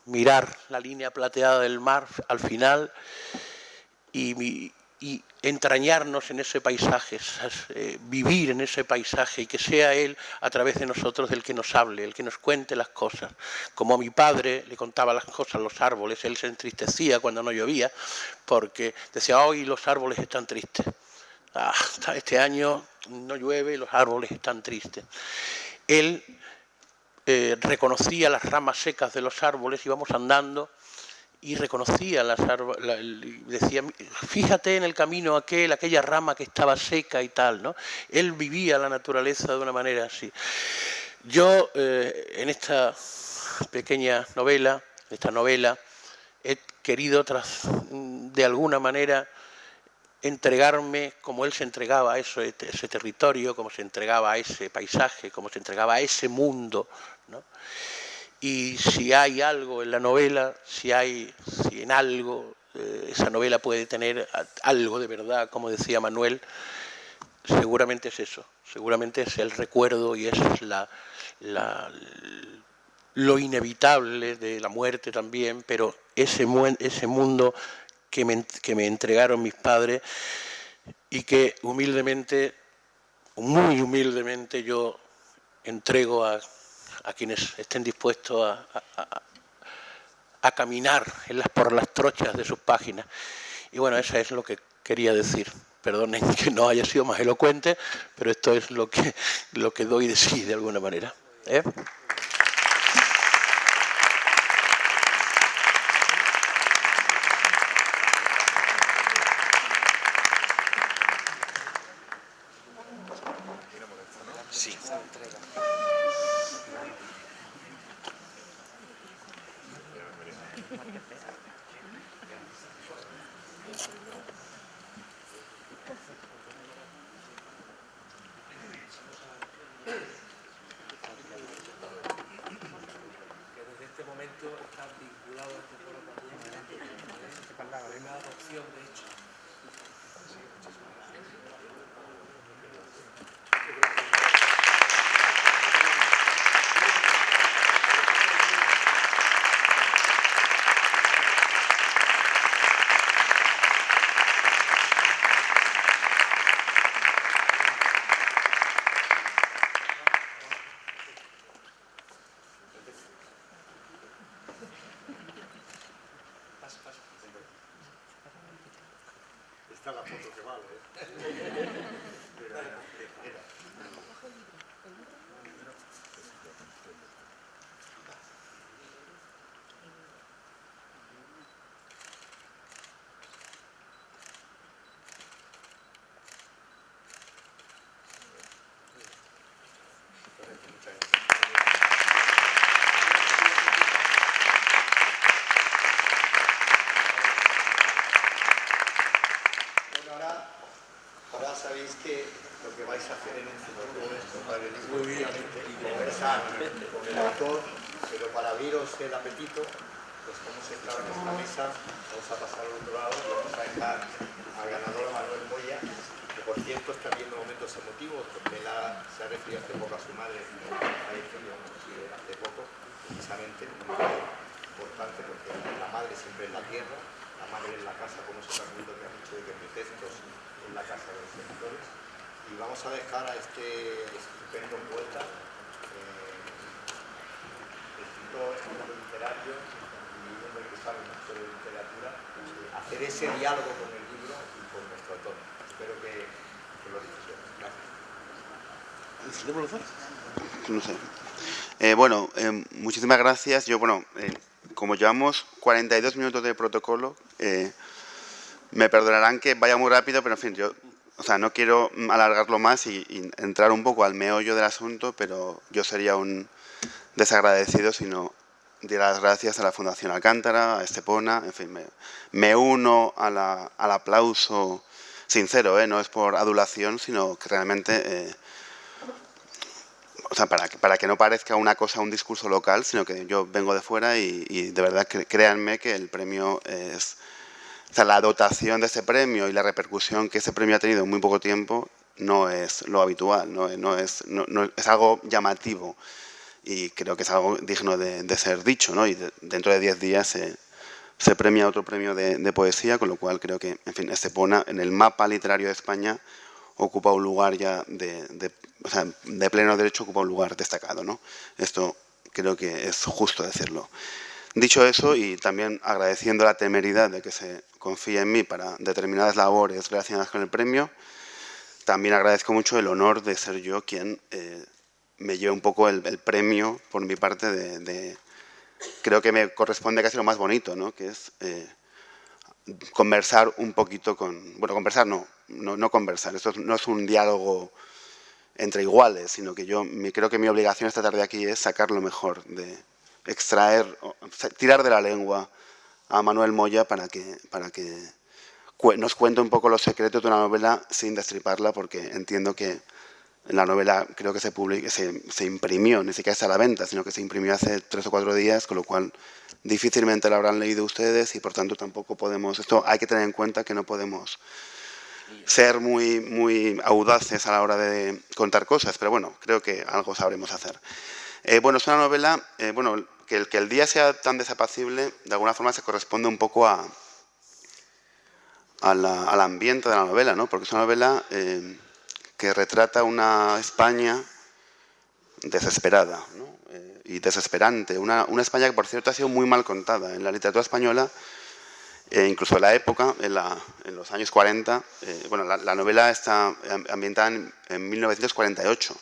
mirar la línea plateada del mar al final y entrañarnos en ese paisaje, vivir en ese paisaje y que sea él a través de nosotros el que nos hable, el que nos cuente las cosas. Como a mi padre le contaba las cosas a los árboles, él se entristecía cuando no llovía porque decía, hoy los árboles están tristes. Este año no llueve y los árboles están tristes. Él reconocía las ramas secas de los árboles, íbamos andando y reconocía decía, fíjate en el camino aquella rama que estaba seca y tal, ¿no? Él vivía la naturaleza de una manera así. Yo, en esta pequeña novela, he querido de alguna manera entregarme como él se entregaba a ese territorio, como se entregaba a ese paisaje, como se entregaba a ese mundo, ¿no? Y si hay algo en la novela, si en algo esa novela puede tener algo de verdad, como decía Manuel, seguramente es eso, seguramente es el recuerdo y es lo inevitable de la muerte también, pero ese mundo que me entregaron mis padres y que humildemente, muy humildemente, yo entrego a quienes estén dispuestos a caminar por las trochas de sus páginas. Y bueno, eso es lo que quería decir. Perdonen que no haya sido más elocuente, pero esto es lo que doy de sí, de alguna manera. Sí. Desde este momento está vinculado a este foro también, una adopción de hecho. Esta es la foto que vale, Ahora sabéis que lo que vais a hacer en un futuro es conversar con el autor, pero para abriros el apetito, pues como se está en esta mesa, vamos a pasar al otro lado y vamos a dejar al ganador Manuel Moya, que por cierto está viendo momentos emotivos, porque él se ha referido hace poco a su madre, hace poco, precisamente, muy importante, porque la madre siempre es la tierra, la madre en la casa, como ese fragmento que has dicho de que mis textos en la casa de los escritores. Y vamos a dejar a este estupendo poeta, escritor, literario y un hombre que sabe mucho de literatura, hacer ese diálogo con el libro y con nuestro autor. Espero que lo disfruten. Gracias. No sé. Muchísimas gracias. Como llevamos 42 minutos de protocolo, me perdonarán que vaya muy rápido, pero en fin, no quiero alargarlo más y entrar un poco al meollo del asunto, pero yo sería un desagradecido si no diera las gracias a la Fundación Alcántara, a Estepona, en fin, me uno al aplauso sincero, no es por adulación, sino que realmente... para que no parezca una cosa, un discurso local, sino que yo vengo de fuera y de verdad créanme que el premio es... la dotación de ese premio y la repercusión que ese premio ha tenido en muy poco tiempo no es lo habitual, es algo llamativo y creo que es algo digno de ser dicho, ¿no? Y dentro de 10 días se premia otro premio de poesía, con lo cual creo que, en fin, Estepona en el mapa literario de España ocupa un lugar ya de pleno derecho, ocupa un lugar destacado, ¿no? Esto creo que es justo decirlo. Dicho eso, y también agradeciendo la temeridad de que se confíe en mí para determinadas labores relacionadas con el premio, también agradezco mucho el honor de ser yo quien me lleve un poco el premio por mi parte creo que me corresponde casi lo más bonito, ¿no? Que es conversar un poquito conversar no conversar, esto no es un diálogo entre iguales, sino que creo que mi obligación esta tarde aquí es sacar lo mejor extraer, tirar de la lengua a Manuel Moya para que nos cuente un poco los secretos de una novela sin destriparla, porque entiendo que la novela creo que se imprimió, ni siquiera está a la venta, sino que se imprimió hace 3 o 4 días, con lo cual difícilmente la habrán leído ustedes y por tanto tampoco podemos, esto hay que tener en cuenta que no podemos ser muy audaces a la hora de contar cosas, pero bueno, creo que algo sabremos hacer. Bueno, es una novela, que el día sea tan desapacible, de alguna forma se corresponde un poco al ambiente de la novela, ¿no? Porque es una novela que retrata una España desesperada, ¿no? Y desesperante. Una España que, por cierto, ha sido muy mal contada. En la literatura española, incluso en la época, en los años 40, la novela está ambientada en 1948.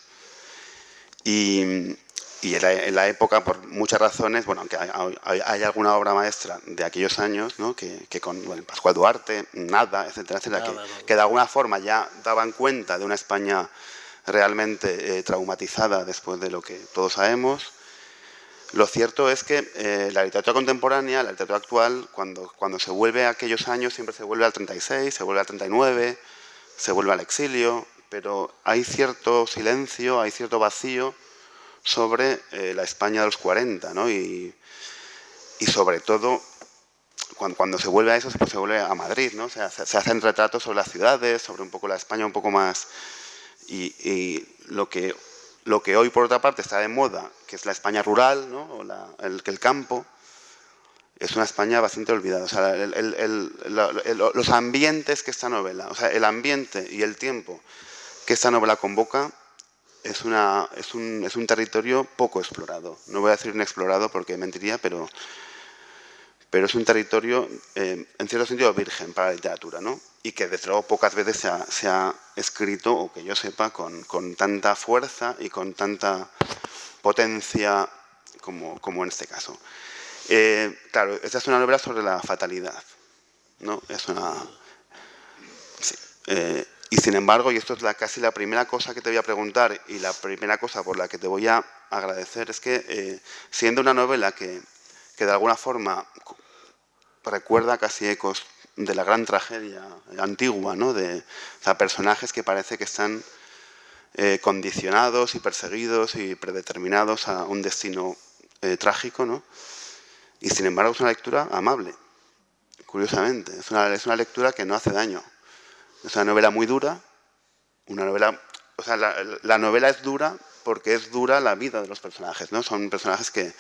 Y en la época, por muchas razones, aunque hay alguna obra maestra de aquellos años, ¿no? que con Pascual Duarte, Nada, etcétera, que de alguna forma ya daban cuenta de una España realmente traumatizada después de lo que todos sabemos. Lo cierto es que la literatura contemporánea, la literatura actual, cuando se vuelve a aquellos años, siempre se vuelve al 36, se vuelve al 39, se vuelve al exilio, pero hay cierto silencio, hay cierto vacío sobre la España de los 40, ¿no? Y sobre todo, cuando se vuelve a eso, pues se vuelve a Madrid, ¿no? O sea, se hacen retratos sobre las ciudades, sobre un poco la España un poco más... Y lo que hoy, por otra parte, está de moda, que es la España rural, ¿no? O el campo, es una España bastante olvidada. O sea, los ambientes que esta novela, o sea, el ambiente y el tiempo que esta novela convoca, es un territorio poco explorado. No voy a decir inexplorado porque mentiría, pero es un territorio, en cierto sentido, virgen para la literatura, ¿no? Y que, desde luego, pocas veces se ha escrito, o que yo sepa, con tanta fuerza y con tanta potencia como en este caso. Claro, esta es una novela sobre la fatalidad, ¿no? Sí. Y sin embargo, y esto es casi la primera cosa que te voy a preguntar y la primera cosa por la que te voy a agradecer, es que siendo una novela que de alguna forma recuerda casi ecos de la gran tragedia antigua, ¿no? De personajes que parece que están condicionados y perseguidos y predeterminados a un destino trágico, ¿no? Y sin embargo es una lectura amable, curiosamente. Es una lectura que no hace daño. Es una novela muy dura, o sea, la novela es dura porque es dura la vida de los personajes, ¿no? Son personajes que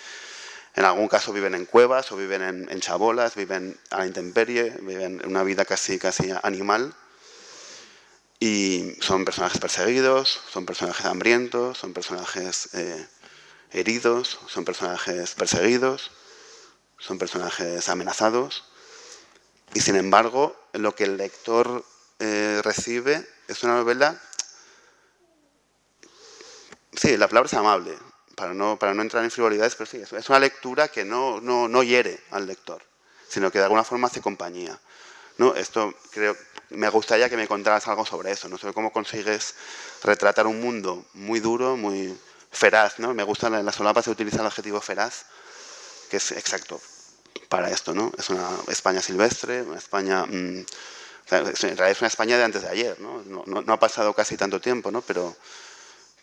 en algún caso viven en cuevas o viven en chabolas, viven a la intemperie, viven una vida casi animal. Y son personajes perseguidos, son personajes hambrientos, son personajes heridos, son personajes perseguidos, son personajes amenazados. Y sin embargo, lo que el lector recibe es una novela... Sí, la palabra es amable, para no entrar en frivolidades, pero sí, es una lectura que no hiere al lector, sino que de alguna forma hace compañía, ¿no? Esto me gustaría que me contaras algo sobre eso, ¿no? Sobre cómo consigues retratar un mundo muy duro, muy feraz, ¿no? Me gusta, en las solapas se utiliza el adjetivo feraz, que es exacto para esto, ¿no? Es una España silvestre, una España... en realidad es una España de antes de ayer, ¿no? No ha pasado casi tanto tiempo, ¿no? Pero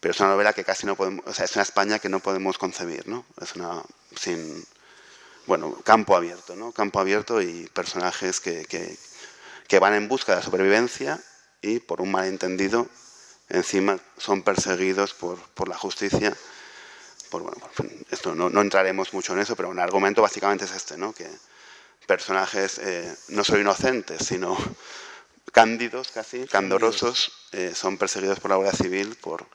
es una novela que casi no podemos... O sea, es una España que no podemos concebir, ¿no? Es campo abierto, ¿no? Campo abierto y personajes que van en busca de la supervivencia y, por un malentendido, encima son perseguidos por la justicia. Esto no entraremos mucho en eso, pero un argumento básicamente es este, ¿no? Que personajes no solo inocentes, sino cándidos casi, candorosos, son perseguidos por la Guardia Civil por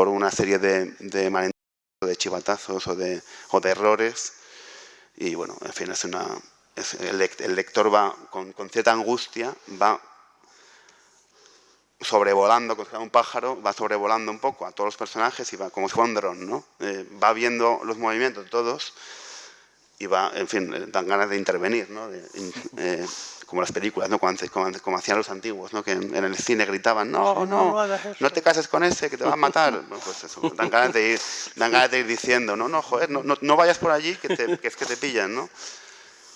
una serie de malentendidos, de chivatazos o de errores. Y bueno, en fin, el lector va con cierta angustia, va sobrevolando, como si fuera un pájaro, va sobrevolando un poco a todos los personajes y va como si fuera un dron, ¿no? Va viendo los movimientos de todos y va, en fin, dan ganas de intervenir, ¿no? Como las películas, ¿no? Como hacían los antiguos, ¿no? Que en el cine gritaban, no te cases con ese, que te va a matar. Bueno, pues eso, dan ganas de ir diciendo, joder, no vayas por allí, que es que te pillan, ¿no?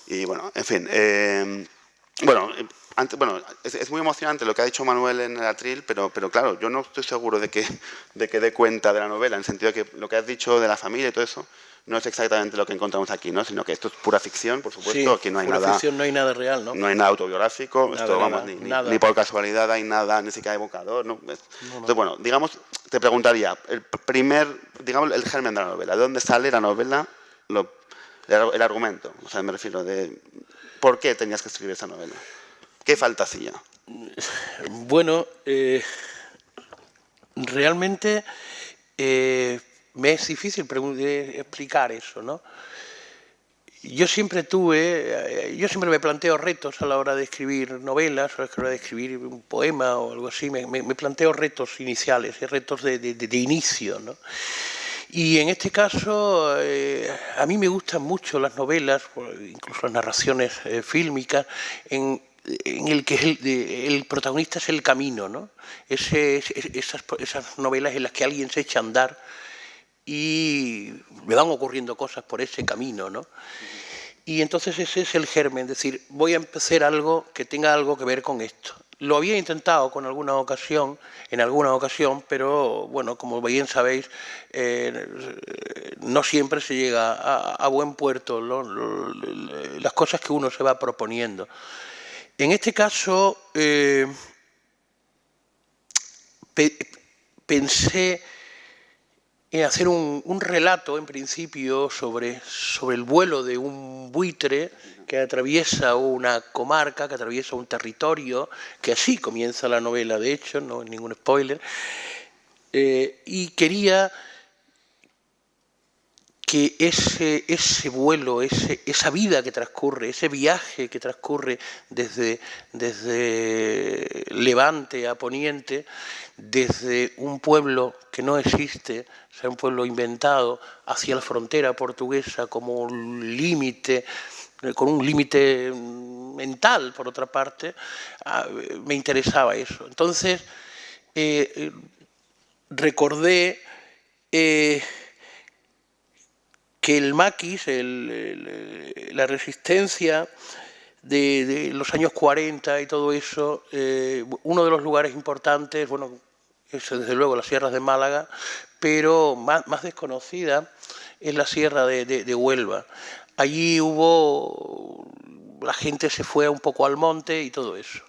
Y bueno, en fin, es muy emocionante lo que ha dicho Manuel en el atril, pero claro, yo no estoy seguro de que dé cuenta de la novela, en el sentido de que lo que has dicho de la familia y todo eso, no es exactamente lo que encontramos aquí, ¿no? Sino que esto es pura ficción, por supuesto, Sí, aquí no hay pura nada... ficción, no hay nada real, ¿no? No hay nada autobiográfico, Nada, esto, vamos, nada, ni nada. por casualidad hay nada, ni siquiera evocador, ¿no? No. Entonces, bueno, digamos, te preguntaría, digamos, el germen de la novela, ¿de dónde sale la novela, el argumento? O sea, me refiero de, ¿por qué tenías que escribir esa novela? ¿Qué falta hacía? Bueno, realmente me es difícil explicar eso, ¿no? Yo siempre me planteo retos a la hora de escribir novelas, a la hora de escribir un poema o algo así, me planteo retos iniciales, retos de inicio, ¿no? Y en este caso, a mí me gustan mucho las novelas, incluso las narraciones fílmicas, en el que el protagonista es el camino, ¿no? Esas novelas en las que alguien se echa a andar y me van ocurriendo cosas por ese camino, ¿no? Y entonces ese es el germen, es decir, voy a empezar algo que tenga algo que ver con esto. Lo había intentado en alguna ocasión, pero bueno, como bien sabéis, no siempre se llega a buen puerto, las cosas que uno se va proponiendo. En este caso, pensé en hacer un relato, en principio, sobre el vuelo de un buitre que atraviesa una comarca, que atraviesa un territorio, que así comienza la novela, de hecho, no es ningún spoiler, y quería que ese vuelo, esa vida que transcurre, ese viaje que transcurre desde Levante a Poniente, desde un pueblo que no existe, o sea, un pueblo inventado, hacia la frontera portuguesa como un límite, con un límite mental, por otra parte, me interesaba eso. Entonces, recordé que el maquis, la resistencia de los años 40 y todo eso, uno de los lugares importantes, bueno, es desde luego las sierras de Málaga, pero más desconocida es la sierra de Huelva. Allí la gente se fue un poco al monte y todo eso.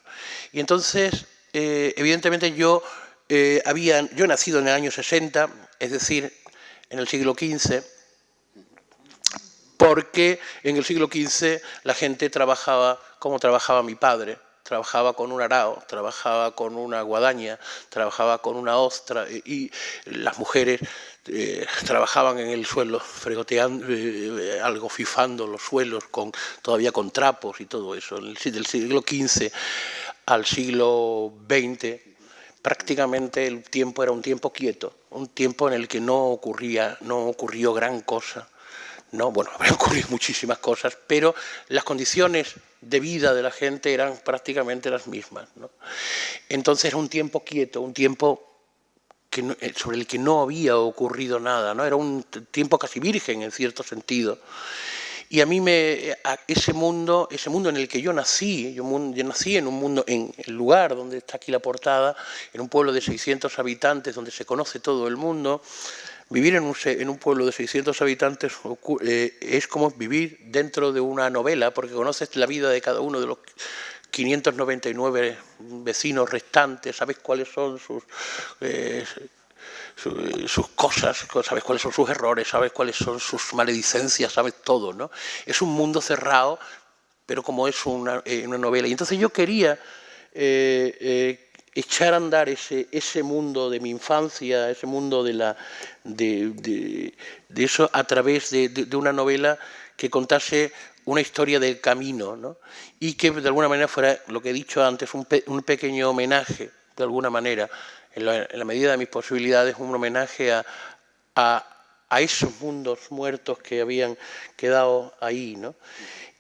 Y entonces, evidentemente yo he nacido en el año 60, es decir, en el siglo XV, porque en el siglo XV la gente trabajaba como trabajaba mi padre, trabajaba con un arao, trabajaba con una guadaña, trabajaba con una ostra, y las mujeres trabajaban en el suelo, fregoteando, algo fifando los suelos todavía con trapos y todo eso. Del siglo XV al siglo XX prácticamente el tiempo era un tiempo quieto, un tiempo en el que no ocurrió gran cosa. No, bueno, habrían ocurrido muchísimas cosas, pero las condiciones de vida de la gente eran prácticamente las mismas, ¿no? Entonces era un tiempo quieto, un tiempo sobre el que no había ocurrido nada, ¿no? Era un tiempo casi virgen en cierto sentido. Y a mí ese mundo en el que yo nací en un mundo, en el lugar donde está aquí la portada, en un pueblo de 600 habitantes donde se conoce todo el mundo. Vivir en un pueblo de 600 habitantes es como vivir dentro de una novela, porque conoces la vida de cada uno de los 599 vecinos restantes, sabes cuáles son sus cosas, sabes cuáles son sus errores, sabes cuáles son sus maledicencias, sabes todo, ¿no? Es un mundo cerrado, pero como es una novela. Y entonces yo quería echar a andar ese mundo de mi infancia, ese mundo de eso a través de una novela que contase una historia del camino, ¿no? Y que de alguna manera fuera, lo que he dicho antes, un pequeño homenaje, de alguna manera, en la medida de mis posibilidades, un homenaje a esos mundos muertos que habían quedado ahí, ¿no?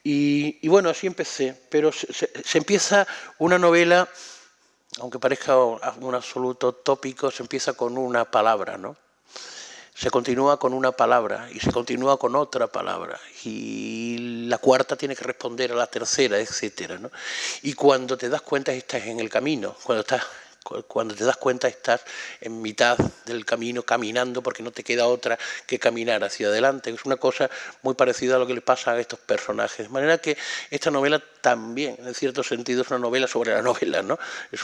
Y bueno, así empecé, pero se empieza una novela, aunque parezca un absoluto tópico, se empieza con una palabra, ¿no? Se continúa con una palabra y se continúa con otra palabra y la cuarta tiene que responder a la tercera, etcétera, ¿no? Y cuando te das cuenta estás en el camino, cuando estás Cuando te das cuenta estás en mitad del camino caminando porque no te queda otra que caminar hacia adelante. Es una cosa muy parecida a lo que le pasa a estos personajes. De manera que esta novela también, en cierto sentido, es una novela sobre la novela, ¿no? Es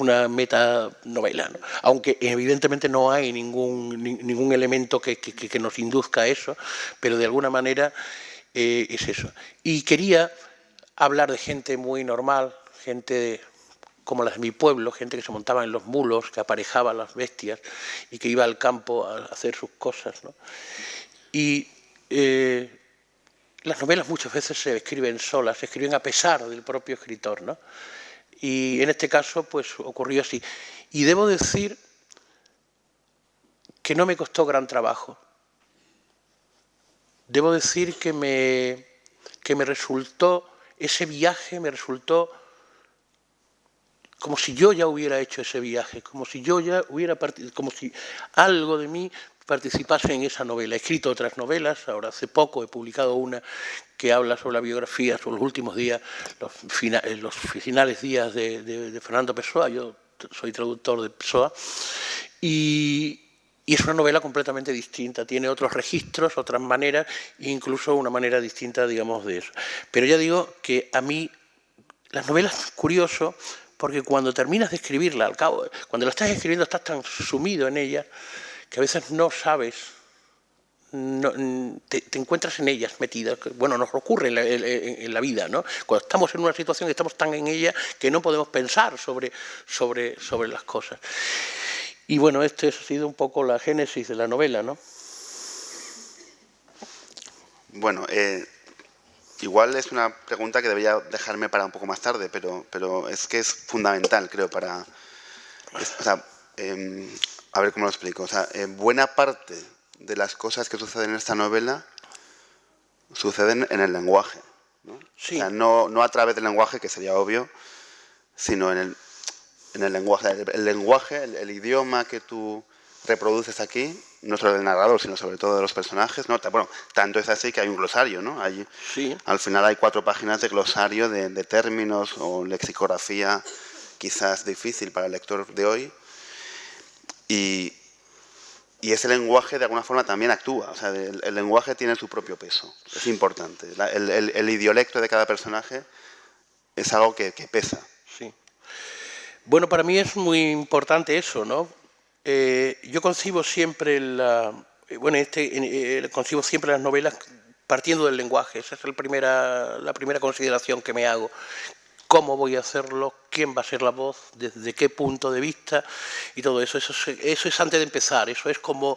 una metanovela, ¿no? Aunque evidentemente no hay ningún elemento que nos induzca a eso, pero de alguna manera es eso. Y quería hablar de gente muy normal, gente como las de mi pueblo, gente que se montaba en los mulos, que aparejaba las bestias y que iba al campo a hacer sus cosas, ¿no? Y las novelas muchas veces se escriben solas, se escriben a pesar del propio escritor, ¿no? Y en este caso, pues ocurrió así. Y debo decir que no me costó gran trabajo. Debo decir que me resultó, ese viaje me resultó como si yo ya hubiera hecho ese viaje, como si yo ya hubiera como si algo de mí participase en esa novela. He escrito otras novelas, ahora hace poco he publicado una que habla sobre la biografía, sobre los últimos días, los finales días de Fernando Pessoa. Yo soy traductor de Pessoa, y es una novela completamente distinta, tiene otros registros, otras maneras, incluso una manera distinta, digamos, de eso. Pero ya digo que a mí las novelas, curioso, porque cuando terminas de escribirla, al cabo, cuando la estás escribiendo estás tan sumido en ella que a veces no sabes, te encuentras en ellas metidas. Bueno, nos ocurre en la vida, ¿no? Cuando estamos en una situación estamos tan en ella que no podemos pensar sobre las cosas. Y bueno, esta ha sido un poco la génesis de la novela, ¿no? Bueno, igual es una pregunta que debería dejarme para un poco más tarde, pero es que es fundamental, creo, para... o sea, a ver cómo lo explico. O sea, buena parte de las cosas que suceden en esta novela suceden en el lenguaje, ¿no? Sí. O sea, no a través del lenguaje, que sería obvio, sino en el lenguaje. El lenguaje, el idioma que tú reproduces aquí, no solo del narrador, sino sobre todo de los personajes, ¿no? Bueno, tanto es así que hay un glosario, ¿no? Sí. Al final hay 4 páginas de glosario de términos o lexicografía quizás difícil para el lector de hoy. Y ese lenguaje de alguna forma también actúa. O sea, el lenguaje tiene su propio peso. Es importante. El idiolecto de cada personaje es algo que pesa. Sí. Bueno, para mí es muy importante eso, ¿no? Yo concibo siempre concibo siempre las novelas partiendo del lenguaje. Esa es la primera consideración que me hago. ¿Cómo voy a hacerlo? ¿Quién va a ser la voz? ¿Desde qué punto de vista? Y todo eso. Eso es antes de empezar. Eso es como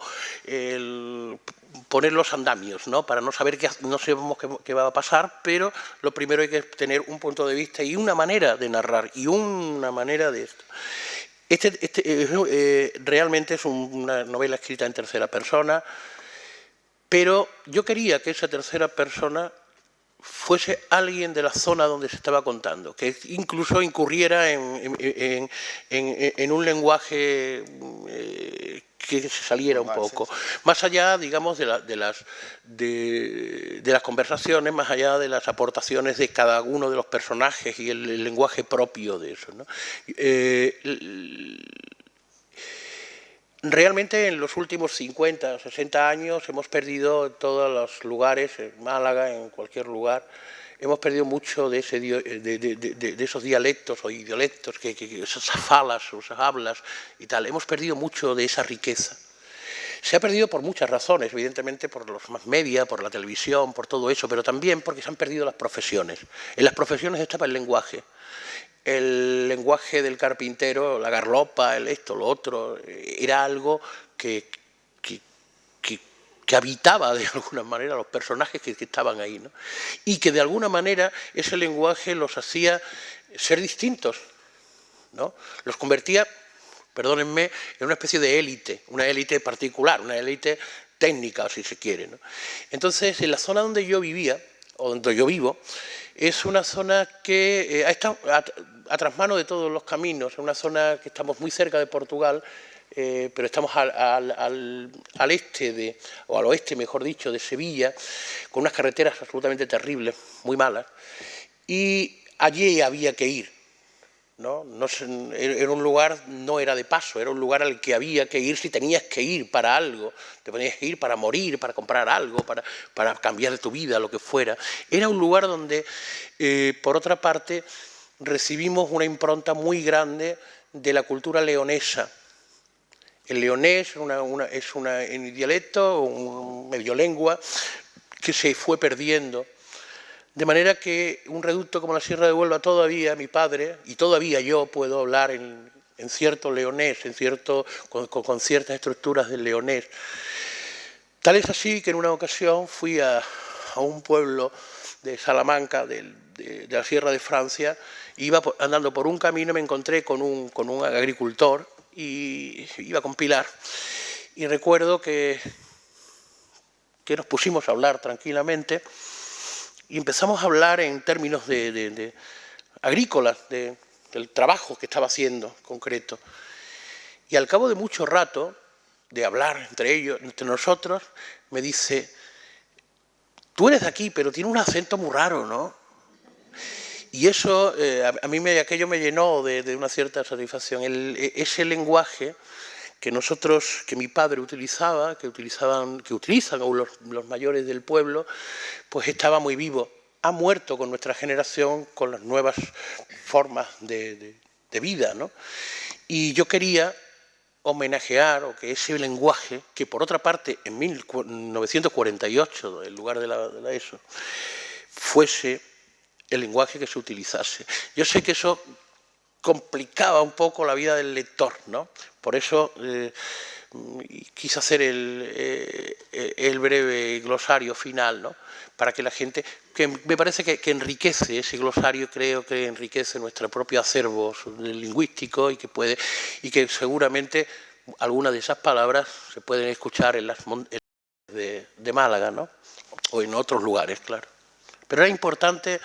poner los andamios, ¿no? Para no saber no sabemos qué va a pasar, pero lo primero hay que tener un punto de vista y una manera de narrar y una manera de esto. Realmente es una novela escrita en tercera persona, pero yo quería que esa tercera persona fuese alguien de la zona donde se estaba contando, que incluso incurriera en un lenguaje que se saliera un poco, más allá, digamos, de las conversaciones, más allá de las aportaciones de cada uno de los personajes y el lenguaje propio de eso, ¿no? Realmente en los últimos 50 o 60 años hemos perdido en todos los lugares, en Málaga, en cualquier lugar, hemos perdido mucho de esos dialectos o idiolectos, esas falas o esas hablas y tal. Hemos perdido mucho de esa riqueza. Se ha perdido por muchas razones, evidentemente por los más media, por la televisión, por todo eso, pero también porque se han perdido las profesiones. En las profesiones estaba el lenguaje. El lenguaje del carpintero, la garlopa, esto, lo otro, era algo que habitaba de alguna manera los personajes que estaban ahí, ¿no? Y que de alguna manera ese lenguaje los hacía ser distintos, ¿no? Los convertía, perdónenme, en una especie de élite, una élite particular, una élite técnica, si se quiere, ¿no? Entonces, en la zona donde yo vivía, o donde yo vivo, es una zona que está a trasmano de todos los caminos, es una zona que estamos muy cerca de Portugal, pero estamos al este, o al oeste, mejor dicho, de Sevilla, con unas carreteras absolutamente terribles, muy malas, y allí había que ir. ¿no? Era un lugar, no era de paso, era un lugar al que había que ir si tenías que ir para algo, te tenías que ir para morir, para comprar algo, para cambiar tu vida, lo que fuera. Era un lugar donde, por otra parte, recibimos una impronta muy grande de la cultura leonesa. El leonés es un dialecto, un medio lengua, que se fue perdiendo. De manera que un reducto como la Sierra de Huelva todavía, mi padre, y todavía yo puedo hablar en cierto leonés, con ciertas estructuras del leonés. Tal es así que en una ocasión fui a un pueblo de Salamanca, de la Sierra de Francia, iba andando por un camino, me encontré con un agricultor y iba con Pilar. Y recuerdo que nos pusimos a hablar tranquilamente y empezamos a hablar en términos de agrícolas, del trabajo que estaba haciendo concreto. Y al cabo de mucho rato de hablar entre nosotros, me dice: tú eres de aquí, pero tiene un acento muy raro, ¿no? Y eso, a mí aquello me llenó de una cierta satisfacción. Ese lenguaje que mi padre utilizaba, que utilizan los mayores del pueblo, pues estaba muy vivo. Ha muerto con nuestra generación, con las nuevas formas de vida, ¿no? Y yo quería homenajear, o que ese lenguaje, que por otra parte en 1948, el lugar de la ESO, fuese el lenguaje que se utilizase. Yo sé que eso complicaba un poco la vida del lector, ¿no? Por eso quise hacer el breve glosario final, ¿no? Para que la gente, que me parece que enriquece ese glosario, creo que enriquece nuestro propio acervo lingüístico y que seguramente algunas de esas palabras se pueden escuchar en las montañas de Málaga, ¿no? O en otros lugares, claro. Pero era importante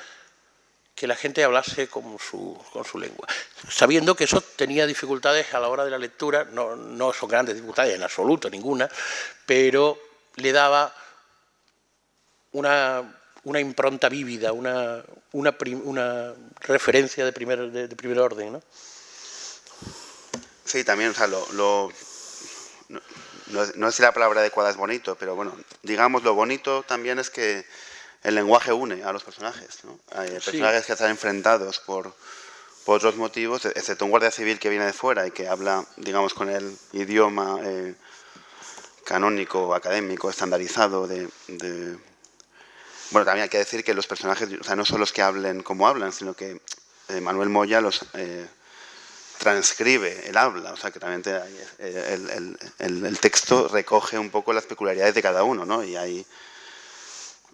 que la gente hablase con su lengua, sabiendo que eso tenía dificultades a la hora de la lectura, no son grandes dificultades en absoluto, ninguna, pero le daba una impronta vívida, una referencia de primer orden, ¿no? Sí, también, o sea, no sé si la palabra adecuada es bonito, pero bueno, digamos, lo bonito también es que el lenguaje une a los personajes, ¿no? Hay personajes que están enfrentados por otros motivos, excepto un guardia civil que viene de fuera y que habla, digamos, con el idioma canónico, académico, estandarizado Bueno, también hay que decir que los personajes, o sea, no son los que hablen como hablan, sino que Manuel Moya los transcribe el habla, o sea, que realmente el texto recoge un poco las peculiaridades de cada uno, ¿no? Y hay,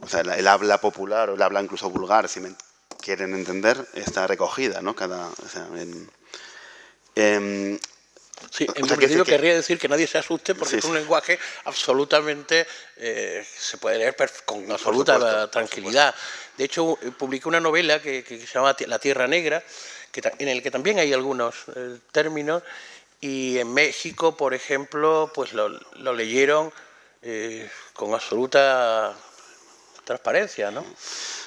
o sea, el habla popular o el habla incluso vulgar, si me quieren entender, está recogida, ¿no? Sí, en principio querría decir que nadie se asuste porque es un lenguaje absolutamente, se puede leer con absoluta tranquilidad. De hecho, publiqué una novela que se llama La Tierra Negra, en el que también hay algunos términos, y en México, por ejemplo, pues lo leyeron con absoluta transparencia, ¿no?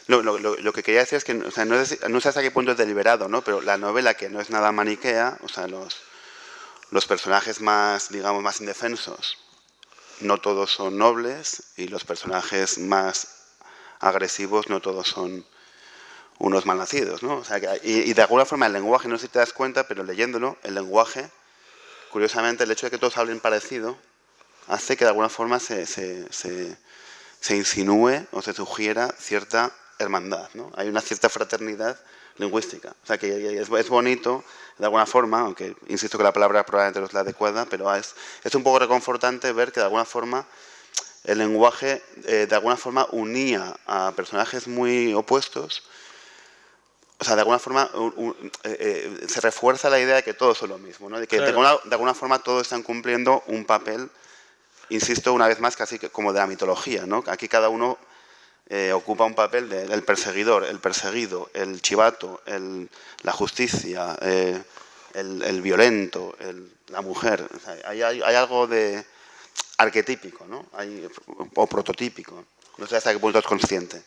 Lo que quería decir es que, o sea, no sé hasta qué punto es deliberado, ¿no? Pero la novela, que no es nada maniquea, o sea, los personajes más, digamos, más indefensos, no todos son nobles, y los personajes más agresivos no todos son unos malnacidos, ¿no? O sea, y de alguna forma el lenguaje, no sé si te das cuenta, pero leyéndolo, el lenguaje, curiosamente, el hecho de que todos hablen parecido, hace que de alguna forma se insinúe o se sugiera cierta hermandad, ¿no? Hay una cierta fraternidad lingüística. O sea, que es bonito, de alguna forma, aunque insisto que la palabra probablemente no es la adecuada, pero es un poco reconfortante ver que de alguna forma el lenguaje de alguna forma unía a personajes muy opuestos. O sea, de alguna forma se refuerza la idea de que todos son lo mismo, ¿no? De que claro, de alguna forma todos están cumpliendo un papel, insisto una vez más, casi como de la mitología, ¿no? Aquí cada uno ocupa un papel del perseguidor, el perseguido, el chivato, la justicia, el violento, la mujer. O sea, hay algo de arquetípico, ¿no? O prototípico. No sé hasta qué punto es consciente.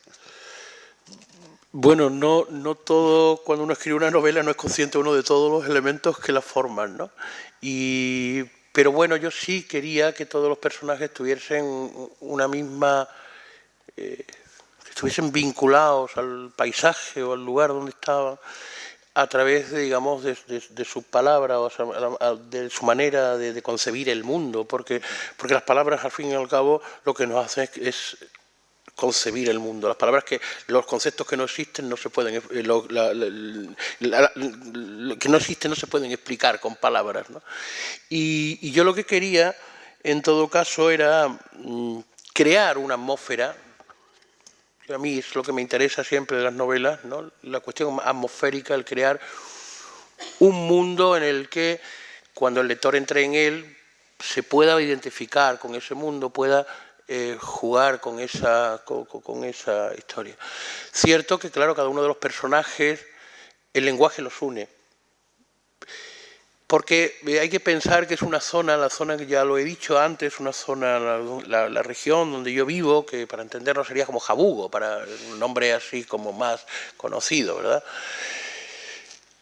Bueno, no todo, cuando uno escribe una novela no es consciente uno de todos los elementos que la forman, ¿no? Pero bueno, yo sí quería que todos los personajes tuviesen una misma... estuviesen vinculados al paisaje o al lugar donde estaban a través, digamos, de sus palabras, o sea, de su manera de concebir el mundo, porque las palabras, al fin y al cabo, lo que nos hacen es concebir el mundo. Las palabras, los conceptos que no existen no se pueden, que no existen no se pueden explicar con palabras, ¿no? Y yo lo que quería, en todo caso, era crear una atmósfera. A mí es lo que me interesa siempre de las novelas, ¿no? La cuestión atmosférica, el crear un mundo en el que, cuando el lector entre en él, se pueda identificar con ese mundo, pueda jugar con esa historia. Cierto que, claro, cada uno de los personajes, el lenguaje los une. Porque hay que pensar que es una zona, la zona que ya lo he dicho antes, una zona, la región donde yo vivo, que para entendernos sería como Jabugo, para un nombre así como más conocido, ¿verdad?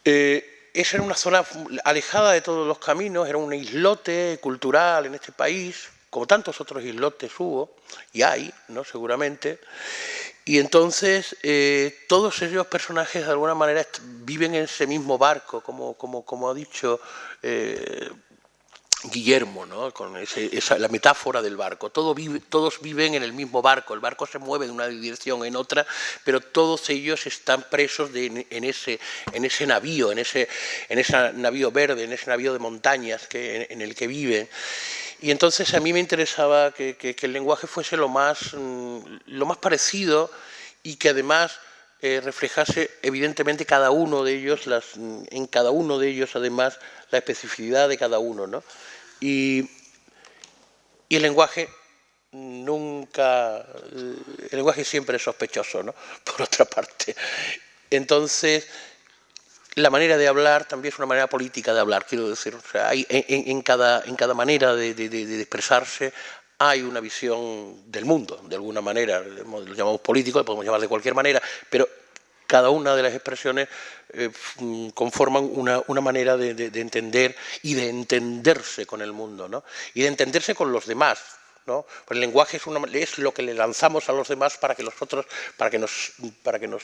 Esa era una zona alejada de todos los caminos, era un islote cultural en este país, como tantos otros islotes hubo, y hay, ¿no? Seguramente. Y entonces todos esos personajes de alguna manera viven en ese mismo barco, como ha dicho Guillermo, ¿no? Con la metáfora del barco. Todos viven en el mismo barco, el barco se mueve de una dirección en otra, pero todos ellos están presos en ese navío, en ese navío verde, en ese navío de montañas en el que viven. Y entonces a mí me interesaba que el lenguaje fuese lo más parecido y que además reflejase evidentemente cada uno de ellos, en cada uno de ellos además la especificidad de cada uno, ¿no? Y el lenguaje siempre es sospechoso, ¿no? Por otra parte. Entonces, la manera de hablar también es una manera política de hablar, quiero decir. O sea, hay, en cada manera de expresarse hay una visión del mundo, de alguna manera. Lo llamamos político, lo podemos llamar de cualquier manera, pero cada una de las expresiones conforman una manera de entender y de entenderse con el mundo, ¿no? Y de entenderse con los demás, ¿no? Pues el lenguaje es lo que le lanzamos a los demás para que nos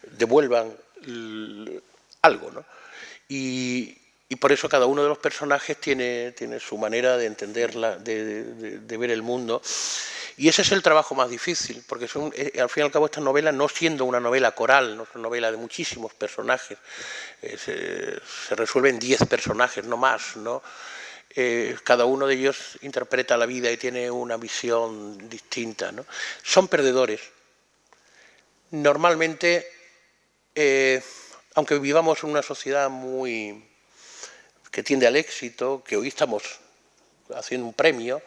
devuelvan algo, ¿no? Y por eso cada uno de los personajes tiene su manera de entenderla, de ver el mundo. Y ese es el trabajo más difícil, porque al fin y al cabo esta novela, no siendo una novela coral, no es una novela de muchísimos personajes, se resuelven 10 personajes, no más, ¿no? Cada uno de ellos interpreta la vida y tiene una visión distinta, ¿no? Son perdedores. Normalmente, aunque vivamos en una sociedad que tiende al éxito, que hoy estamos haciendo un premio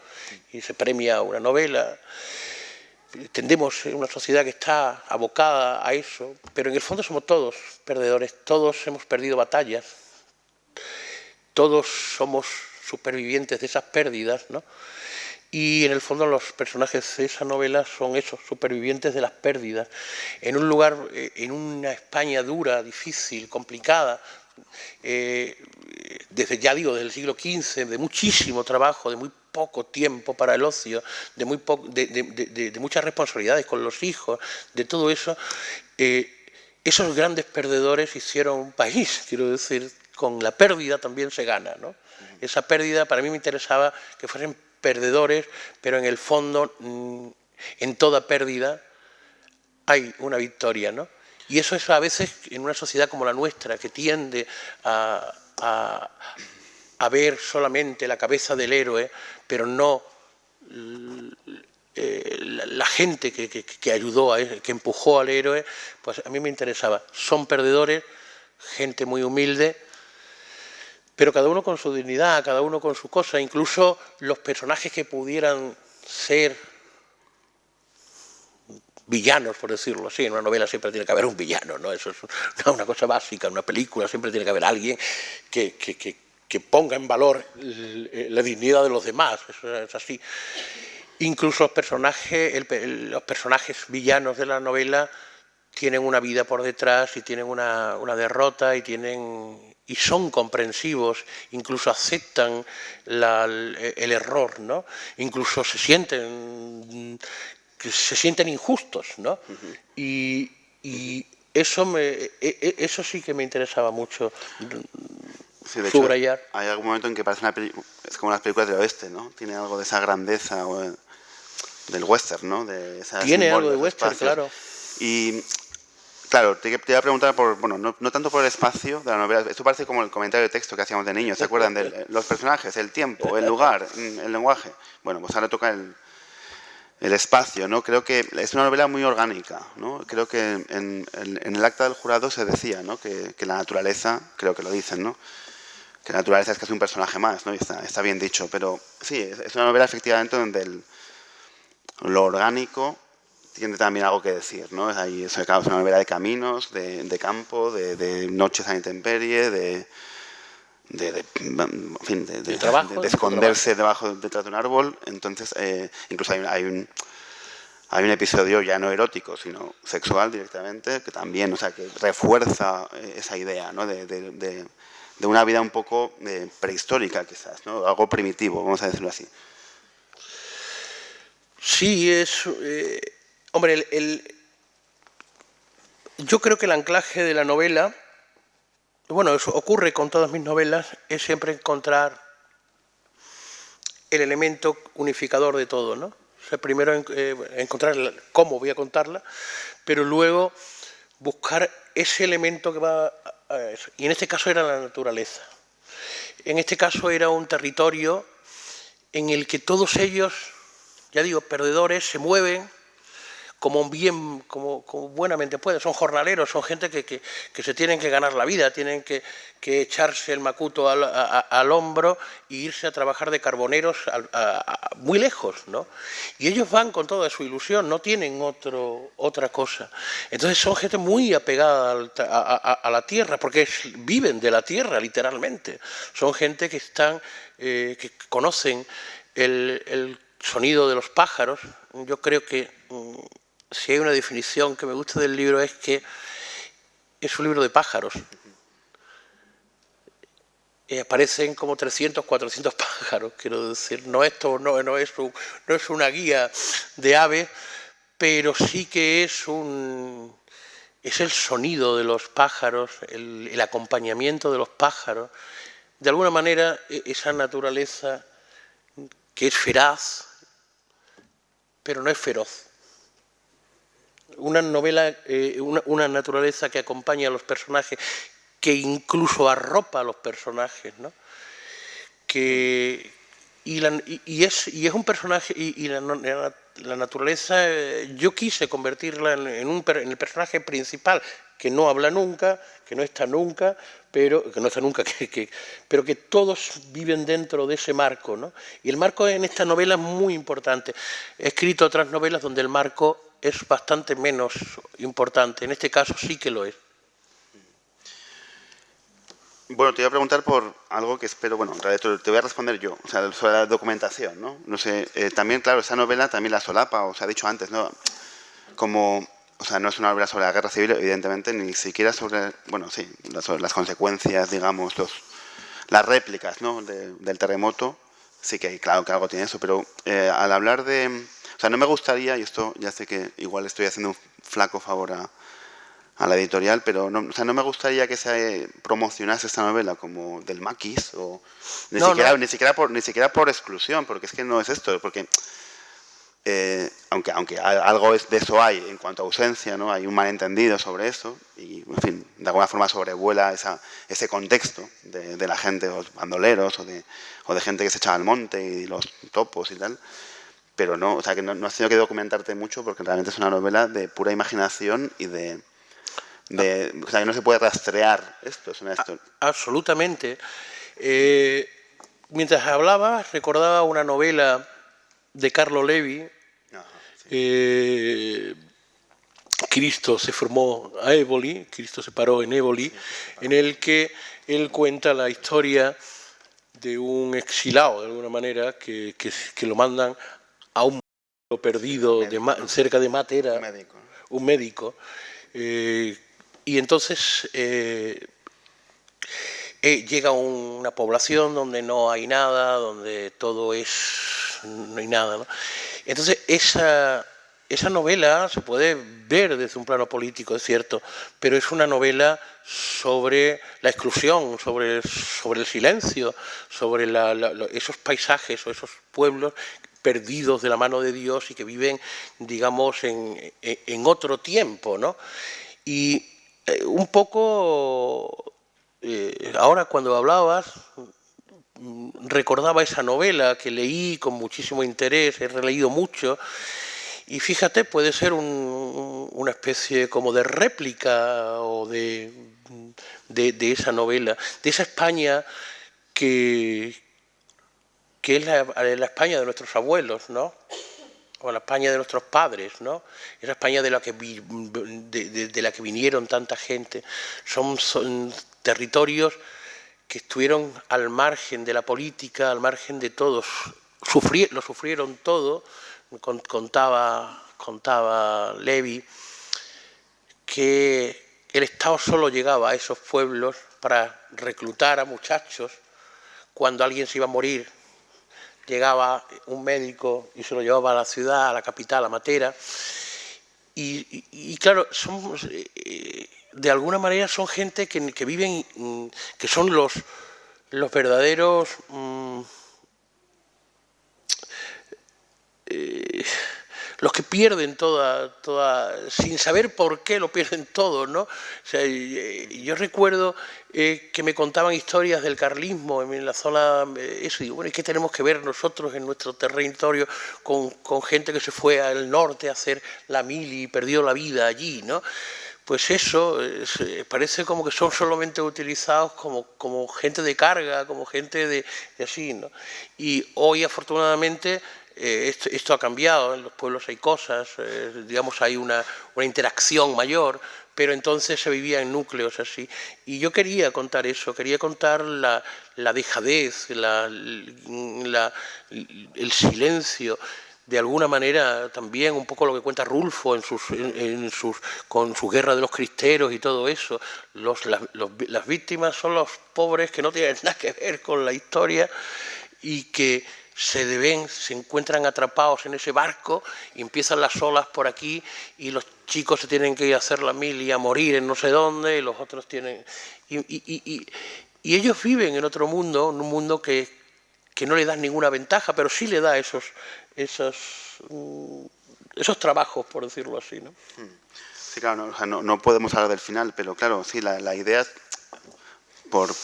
y se premia una novela, tendemos en una sociedad que está abocada a eso, pero en el fondo somos todos perdedores, todos hemos perdido batallas, todos somos supervivientes de esas pérdidas, ¿no? Y en el fondo los personajes de esa novela son esos, supervivientes de las pérdidas, en un lugar, en una España dura, difícil, complicada, desde el siglo XV, de muchísimo trabajo, de muy poco tiempo para el ocio, de muchas responsabilidades con los hijos, de todo eso. Esos grandes perdedores hicieron un país, quiero decir, con la pérdida también se gana, ¿no? Esa pérdida, para mí me interesaba que fuesen perdedores, pero en el fondo, en toda pérdida hay una victoria, ¿no? Y eso es a veces en una sociedad como la nuestra, que tiende a ver solamente la cabeza del héroe, pero no la gente que ayudó, que empujó al héroe, pues a mí me interesaba. Son perdedores, gente muy humilde, pero cada uno con su dignidad, cada uno con su cosa, incluso los personajes que pudieran ser villanos, por decirlo así. En una novela siempre tiene que haber un villano, ¿no? Eso es una cosa básica. En una película siempre tiene que haber alguien que ponga en valor la dignidad de los demás. Eso es así. Incluso los personajes villanos de la novela tienen una vida por detrás y tienen una derrota y son comprensivos, incluso aceptan el error, ¿no? Incluso se sienten injustos, ¿no? Y eso sí que me interesaba mucho Sí, de subrayar. hecho, hay algún momento en que parece es como las películas del oeste, ¿no? Tiene algo de esa grandeza del western, ¿no? Tiene algo de western, claro. Y claro, te iba a preguntar no tanto por el espacio de la novela. Esto parece como el comentario de texto que hacíamos de niños. ¿Se acuerdan de los personajes, el tiempo, el lugar, el lenguaje? Bueno, pues ahora toca el espacio, ¿no? Creo que es una novela muy orgánica, ¿no? Creo que en el acta del jurado se decía, ¿no? Que la naturaleza, creo que lo dicen, ¿no? Que la naturaleza es casi un personaje más, ¿no? Y está bien dicho, pero sí, es una novela efectivamente donde lo orgánico tiene también algo que decir, ¿no? Es una novela de caminos, de campo, de noches a la intemperie, de esconderse detrás de un árbol. Entonces, incluso hay un episodio ya no erótico, sino sexual directamente, que también, o sea, que refuerza esa idea, ¿no? de una vida un poco prehistórica, quizás, ¿no? Algo primitivo, vamos a decirlo así. Sí, hombre, yo creo que el anclaje de la novela, bueno, eso ocurre con todas mis novelas, es siempre encontrar el elemento unificador de todo, ¿no? O sea, primero encontrar cómo voy a contarla, pero luego buscar ese elemento que va a eso. Y en este caso era la naturaleza. En este caso era un territorio en el que todos ellos, ya digo, perdedores, se mueven como buenamente pueden. Son jornaleros, son gente que se tienen que ganar la vida, tienen que echarse el macuto al hombro e irse a trabajar de carboneros muy lejos, ¿no? Y ellos van con toda su ilusión, no tienen otra cosa. Entonces son gente muy apegada a la tierra, porque viven de la tierra, literalmente. Son gente que conocen el sonido de los pájaros. Yo creo que si hay una definición que me gusta del libro es que es un libro de pájaros. Aparecen como 300, 400 pájaros, quiero decir. No es una guía de aves, pero sí que es el sonido de los pájaros, el acompañamiento de los pájaros. De alguna manera, esa naturaleza que es feraz, pero no es feroz. Una novela, una naturaleza que acompaña a los personajes, que incluso arropa a los personajes, ¿no? Y es un personaje, y la naturaleza, yo quise convertirla en el personaje principal, que no habla nunca, que no está nunca, pero que todos viven dentro de ese marco, ¿no? Y el marco en esta novela es muy importante. He escrito otras novelas donde el marco es bastante menos importante. En este caso sí que lo es. Bueno, te iba a preguntar por algo que espero, bueno, en realidad te voy a responder yo, o sea, sobre la documentación, ¿no? No sé, también, claro, esa novela también la solapa, os ha dicho antes, ¿no? Como, o sea, no es una novela sobre la guerra civil, evidentemente, ni siquiera sobre, bueno, sí, sobre las consecuencias, digamos, las réplicas, ¿no? Del terremoto, sí que claro que algo tiene eso, pero al hablar o sea, no me gustaría, y esto ya sé que igual estoy haciendo un flaco favor a la editorial, pero no me gustaría que se promocionase esta novela como del maquis, o ni siquiera por exclusión, porque es que no es esto, porque aunque algo de eso hay en cuanto a ausencia, ¿no? Hay un malentendido sobre eso, y en fin, de alguna forma sobrevuela ese contexto de la gente, los bandoleros, o de gente que se echaba al monte, y los topos y tal. Pero no, o sea, que no has tenido que documentarte mucho, porque realmente es una novela de pura imaginación y o sea, que no se puede rastrear esto. Absolutamente. Mientras hablaba, recordaba una novela de Carlo Levi. Cristo se formó a Éboli, Cristo se paró en Éboli, en el que él cuenta la historia de un exilado, de alguna manera, que lo mandan a un pueblo perdido cerca de Matera, un médico, Y entonces llega a una población donde no hay nada, donde todo no hay nada, ¿no? Entonces esa novela se puede ver desde un plano político, es cierto, pero es una novela sobre la exclusión, sobre el silencio, sobre esos paisajes o esos pueblos perdidos de la mano de Dios y que viven, digamos, en otro tiempo, ¿no? Y un poco, ahora cuando hablabas, recordaba esa novela que leí con muchísimo interés, he releído mucho, y fíjate, puede ser una especie como de réplica o de esa novela, de esa España que es la España de nuestros abuelos, ¿no? O la España de nuestros padres, ¿no? Esa España de la que vinieron tanta gente. Son territorios que estuvieron al margen de la política, al margen de todos. Lo sufrieron todo. Contaba Levi que el Estado solo llegaba a esos pueblos para reclutar a muchachos. Cuando alguien se iba a morir, llegaba un médico y se lo llevaba a la ciudad, a la capital, a Matera. Y claro, de alguna manera son gente que viven, que son los verdaderos... los que pierden sin saber por qué lo pierden todo, ¿no? O sea, yo recuerdo que me contaban historias del carlismo en la zona, eso, y digo, bueno, ¿y qué tenemos que ver nosotros en nuestro territorio con gente que se fue al norte a hacer la mili y perdió la vida allí, ¿no? Pues eso, parece como que son solamente utilizados como gente de carga, como gente de así, ¿no? Y hoy, afortunadamente, esto ha cambiado, en los pueblos hay cosas, digamos, hay una interacción mayor, pero entonces se vivía en núcleos así. Y yo quería contar eso, quería contar la dejadez, el silencio, de alguna manera también un poco lo que cuenta Rulfo con su guerra de los cristeros y todo eso. Las víctimas son los pobres que no tienen nada que ver con la historia y que se encuentran atrapados en ese barco y empiezan las olas por aquí y los chicos se tienen que ir a hacer la mili y a morir en no sé dónde y los otros tienen... Y ellos viven en otro mundo, en un mundo que no le da ninguna ventaja, pero sí le da esos trabajos, por decirlo así, ¿no? Sí, claro, no, o sea, no podemos hablar del final, pero claro, sí, la idea es por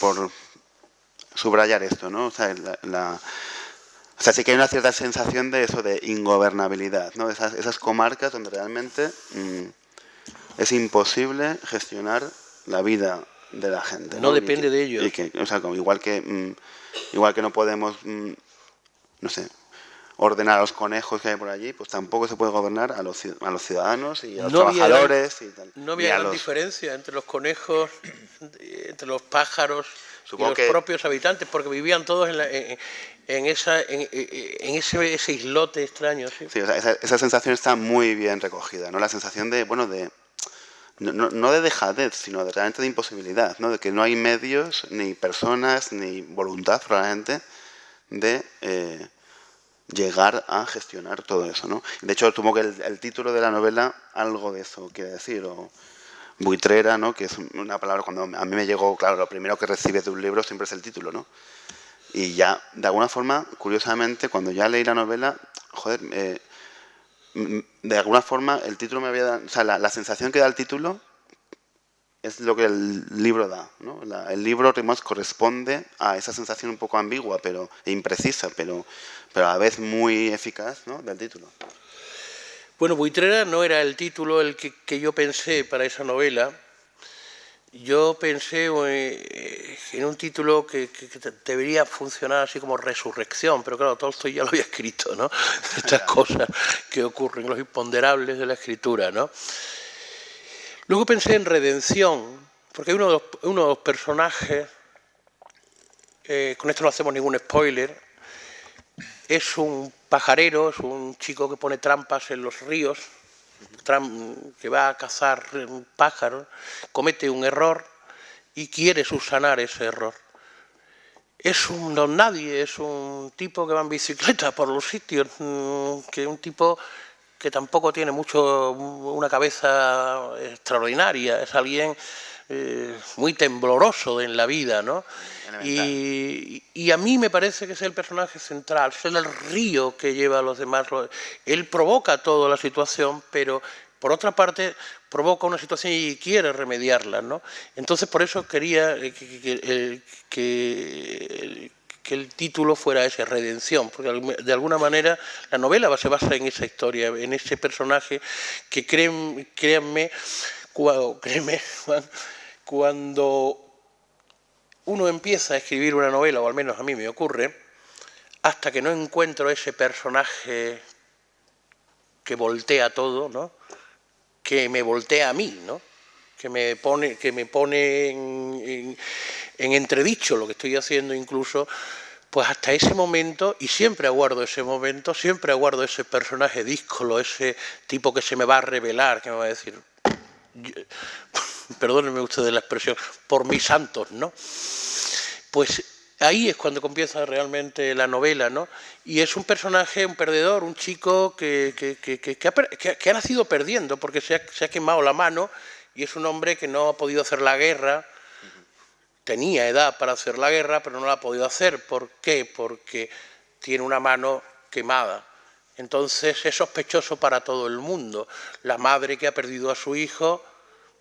subrayar esto, ¿no? O sea, sí que hay una cierta sensación de eso, de ingobernabilidad, ¿no? Esas comarcas donde realmente es imposible gestionar la vida de la gente. No depende de ellos. O sea, igual que no podemos, no sé, ordenar a los conejos que hay por allí, pues tampoco se puede gobernar a los ciudadanos y a los trabajadores y tal. No había gran diferencia entre los conejos, entre los pájaros y los propios habitantes, porque vivían todos en ese islote extraño. Sí, sí, o sea, esa sensación está muy bien recogida, ¿no? La sensación de, bueno, no de dejadez, sino realmente de imposibilidad, ¿no? De que no hay medios, ni personas, ni voluntad, probablemente, de llegar a gestionar todo eso, ¿no? De hecho, supongo que el título de la novela algo de eso quiere decir, o buitrera, ¿no? Que es una palabra, cuando a mí me llegó, claro, lo primero que recibes de un libro siempre es el título, ¿no? Y ya, de alguna forma, curiosamente, cuando ya leí la novela, joder, de alguna forma el título me había dado, o sea, la sensación que da el título es lo que el libro da, ¿no? El libro, además, corresponde a esa sensación un poco ambigua e imprecisa, pero a la vez muy eficaz, ¿no? Del título. Bueno, buitrera no era el título el que yo pensé para esa novela. Yo pensé en un título que debería funcionar así como resurrección, pero claro, Tolstoy ya lo había escrito, ¿no? Estas cosas que ocurren, los imponderables de la escritura, ¿no? Luego pensé en redención, porque hay uno de los personajes, con esto no hacemos ningún spoiler, es un pajarero, es un chico que pone trampas en los ríos que va a cazar pájaros, comete un error y quiere subsanar ese error. Es un don nadie, es un tipo que va en bicicleta por los sitios, que es un tipo que tampoco tiene una cabeza extraordinaria, es alguien muy tembloroso en la vida, ¿no? Y a mí me parece que es el personaje central, es el río que lleva a los demás. Él provoca toda la situación, pero por otra parte provoca una situación y quiere remediarla, ¿no? Entonces por eso quería que el título fuera ese, Redención, porque de alguna manera la novela se basa en esa historia, en ese personaje que créanme, Juan, cuando uno empieza a escribir una novela, o al menos a mí me ocurre, hasta que no encuentro ese personaje que voltea todo, ¿no? Que me voltea a mí, ¿no? Que me pone en entredicho lo que estoy haciendo incluso, pues hasta ese momento, y siempre aguardo ese momento, siempre aguardo ese personaje díscolo, ese tipo que se me va a revelar, que me va a decir, perdónenme ustedes la expresión, por mis santos, ¿no? Pues ahí es cuando comienza realmente la novela, ¿no? Y es un personaje, un perdedor, un chico que ha nacido perdiendo porque se ha quemado la mano, y es un hombre que no ha podido hacer la guerra. Tenía edad para hacer la guerra, pero no la ha podido hacer. ¿Por qué? Porque tiene una mano quemada. Entonces es sospechoso para todo el mundo. La madre que ha perdido a su hijo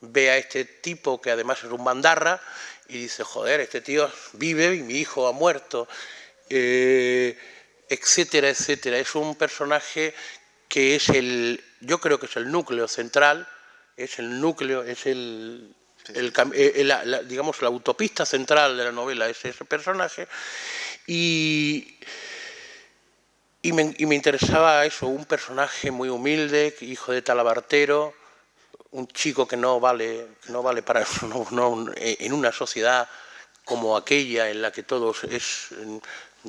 ve a este tipo, que además es un bandarra, y dice, joder, este tío vive y mi hijo ha muerto, etcétera, etcétera. Es un personaje que es yo creo que es el núcleo central, es el núcleo, es digamos, la autopista central de la novela, es ese personaje, y me interesaba eso, un personaje muy humilde, hijo de talabartero, un chico que no vale para eso, en una sociedad como aquella en la que todo es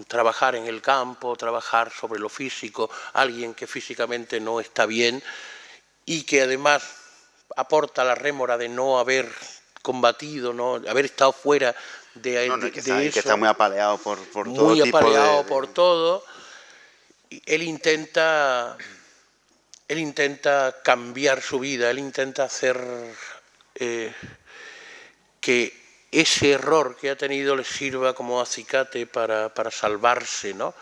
trabajar en el campo, trabajar sobre lo físico, alguien que físicamente no está bien y que además aporta la rémora de no haber combatido, no haber estado fuera de eso. Que está muy apaleado por todo muy tipo apaleado de... por todo. Y él intenta cambiar su vida, él intenta hacer que ese error que ha tenido le sirva como acicate para salvarse, ¿no?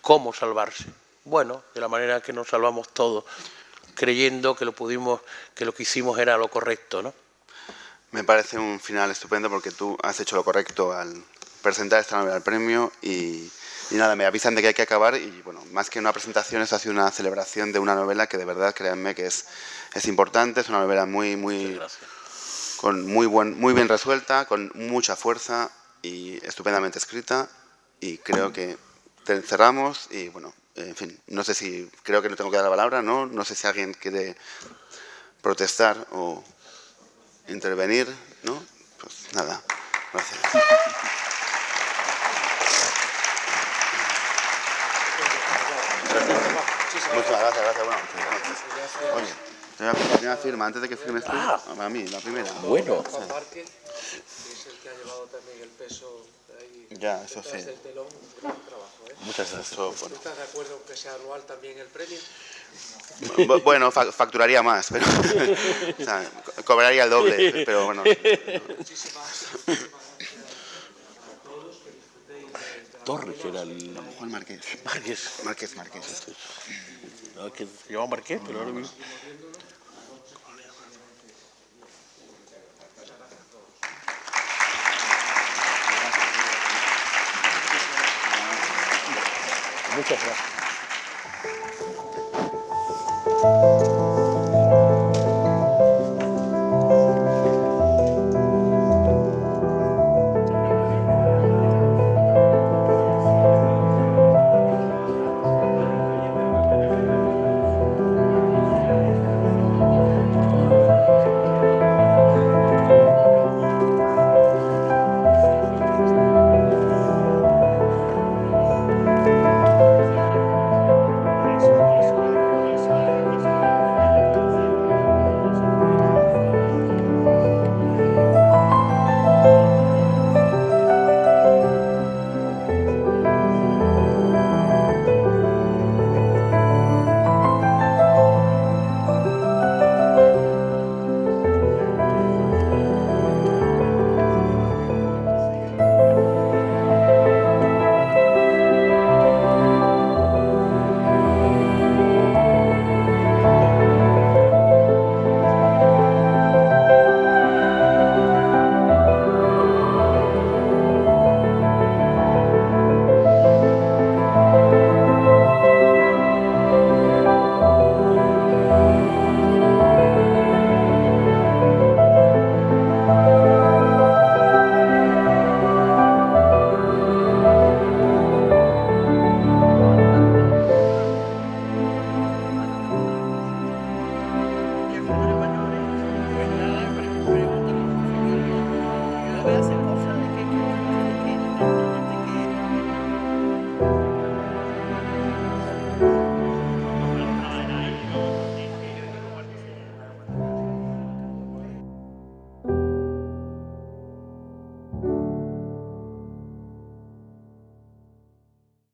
¿Cómo salvarse? Bueno, de la manera que nos salvamos todos, creyendo que lo que hicimos era lo correcto, ¿no? Me parece un final estupendo porque tú has hecho lo correcto al presentar esta novela al premio y nada, me avisan de que hay que acabar y bueno, más que una presentación, esto ha sido una celebración de una novela que de verdad, créanme, que es importante, es una novela muy bien resuelta, con mucha fuerza y estupendamente escrita, y creo que cerramos y bueno, en fin, no sé si, creo que no tengo que dar la palabra, no sé si alguien quiere protestar o intervenir, ¿no? Pues nada, gracias. Muchas gracias. Bueno, oye, te voy a pedir la primera firma antes de que firmes tú. A mí, la primera. Bueno. Juan Márquez, que es el que ha llevado también el peso ahí Ya, eso sí. del telón, un gran trabajo, ¿eh? Muchas gracias. ¿Tú estás de acuerdo que sea anual también el premio? Bueno, facturaría más, pero o sea, cobraría el doble, pero bueno. Muchísimas Torres era el... Juan Márquez. Márquez. No, es que se llamaba Marqués, pero ahora mismo... Muchas gracias.